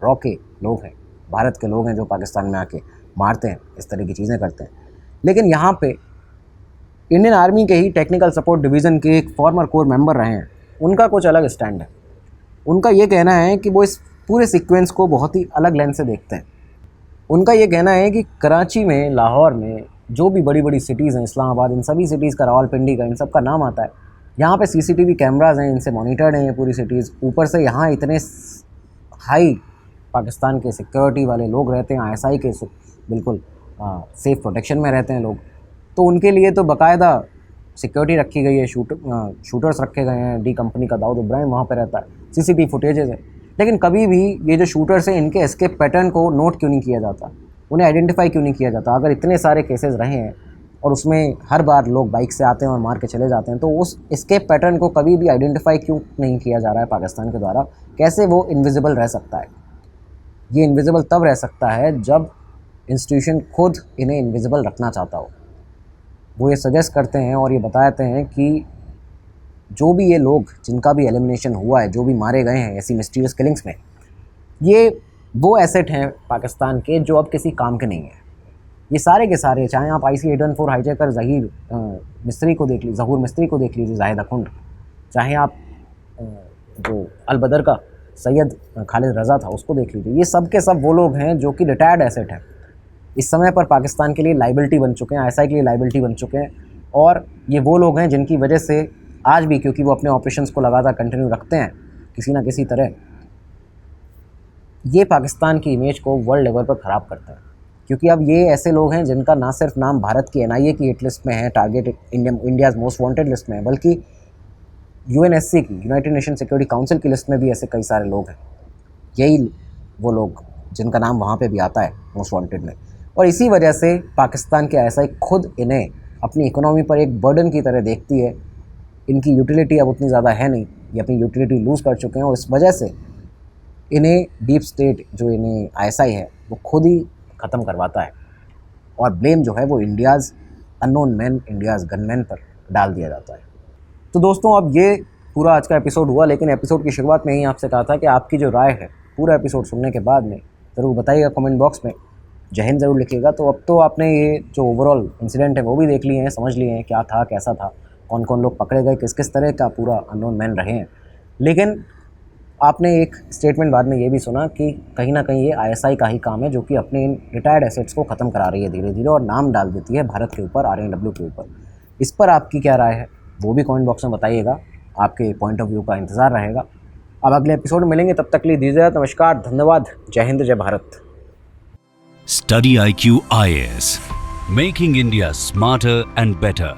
रॉ के लोग हैं, भारत के लोग हैं जो पाकिस्तान में आके मारते हैं, इस तरह की चीज़ें करते हैं। लेकिन यहाँ पे इंडियन आर्मी के ही टेक्निकल सपोर्ट डिवीज़न के एक फॉर्मर कोर मेंबर रहे हैं, उनका कुछ अलग स्टैंड है। उनका ये कहना है कि वो इस पूरे सीक्वेंस को बहुत ही अलग लेंस से देखते हैं। उनका ये कहना है कि कराची में, लाहौर में, जो भी बड़ी बड़ी सिटीज़ हैं, इस्लामाबाद, इन सभी सिटीज़ का, रावलपिंडी का, इन सब का नाम आता है। यहाँ पे सीसीटीवी कैमराज हैं, इनसे मॉनिटर्ड हैं ये पूरी सिटीज़। ऊपर से यहाँ इतने हाई पाकिस्तान के सिक्योरिटी वाले लोग रहते हैं, आईएसआई के बिल्कुल सेफ प्रोटेक्शन में रहते हैं लोग। तो उनके लिए तो बाकायदा सिक्योरिटी रखी गई है, शूटर्स रखे गए हैं। डी कंपनी का दाऊद इब्राहिम वहाँ पे रहता है, सीसीटीवी फुटेजेस है। लेकिन कभी भी ये जो शूटर्स हैं, इनके एस्केप पैटर्न को नोट क्यों नहीं किया जाता, उन्हें आइडेंटिफाई क्यों नहीं किया जाता? अगर इतने सारे केसेस रहे हैं और उसमें हर बार लोग बाइक से आते हैं और मार के चले जाते हैं, तो उस एस्केप पैटर्न को कभी भी आइडेंटिफाई क्यों नहीं किया जा रहा है पाकिस्तान के द्वारा? कैसे वो इनविजिबल रह सकता है? ये इनविजिबल तब रह सकता है जब इंस्टीट्यूशन खुद इन्हें इनविजिबल रखना चाहता हो। वो ये सजेस्ट करते हैं और ये बताते हैं कि जो भी ये लोग, जिनका भी एलिमिनेशन हुआ है, जो भी मारे गए हैं ऐसी मिस्टीरियस किलिंग्स में, ये वो एसेट हैं पाकिस्तान के जो अब किसी काम के नहीं है। ये सारे के सारे, चाहे आप IC 814 हाईजैकर ज़हूर मिस्त्री को देख लीजिए, जाहिद अखुंड, चाहे आप जो अलबदर का सैयद खालिद रज़ा था उसको देख लीजिए, ये सब के सब वो लोग हैं जो कि रिटायर्ड एसेट हैं, इस समय पर पाकिस्तान के लिए लाइबिलिटी बन चुके हैं, ISI के लिए लाइबिलिटी बन चुके हैं। और ये वो लोग हैं जिनकी वजह से आज भी, क्योंकि वो अपने ऑपरेशंस को लगातार कंटिन्यू रखते हैं किसी ना किसी तरह, ये पाकिस्तान की इमेज को वर्ल्ड लेवल पर ख़राब करता है। क्योंकि अब ये ऐसे लोग हैं जिनका ना सिर्फ नाम भारत की NIA की हिट लिस्ट में है, target India's most wanted list में है, बल्कि UNSC की, यूनाइटेड नेशन सिक्योरिटी काउंसिल की लिस्ट में भी ऐसे कई सारे लोग हैं। यही वो लोग जिनका नाम वहाँ पे भी आता है मोस्ट वांटेड में। और इसी वजह से पाकिस्तान के ISI खुद इन्हें अपनी इकोनॉमी पर एक बर्डन की तरह देखती है। इनकी यूटिलिटी अब उतनी ज़्यादा है नहीं, ये अपनी यूटिलिटी लूज़ कर चुके हैं और इस वजह से इन्हें डीप स्टेट, जो इन्हें ISI है, वो खुद ही ख़त्म करवाता है और ब्लेम जो है वो India's unknown man, India's gunman पर डाल दिया जाता है। तो दोस्तों, अब ये पूरा आज का एपिसोड हुआ, लेकिन एपिसोड की शुरुआत में ही आपसे कहा था कि आपकी जो राय है पूरा एपिसोड सुनने के बाद में ज़रूर बताइएगा कमेंट बॉक्स में, जय हिंद ज़रूर लिखिएगा। तो अब तो आपने ये जो ओवरऑल इंसिडेंट है वो भी देख लिए हैं, समझ लिए हैं क्या था, कैसा था, कौन कौन लोग पकड़े गए, किस किस तरह का पूरा अननोन मैन रहे हैं। लेकिन आपने एक स्टेटमेंट बाद में ये भी सुना कि कहीं ना कहीं ये ISI का ही काम है जो कि अपने इन रिटायर्ड एसेट्स को ख़त्म करा रही है धीरे धीरे और नाम डाल देती है भारत के ऊपर, RNW के ऊपर। इस पर आपकी क्या राय है वो भी कमेंट बॉक्स में बताइएगा, आपके पॉइंट ऑफ व्यू का इंतज़ार रहेगा। अब अगले एपिसोड में मिलेंगे, तब तक के लिए दीजिए नमस्कार, धन्यवाद, जय हिंद, जय Bharat. Study IQ IAS, making India smarter and better.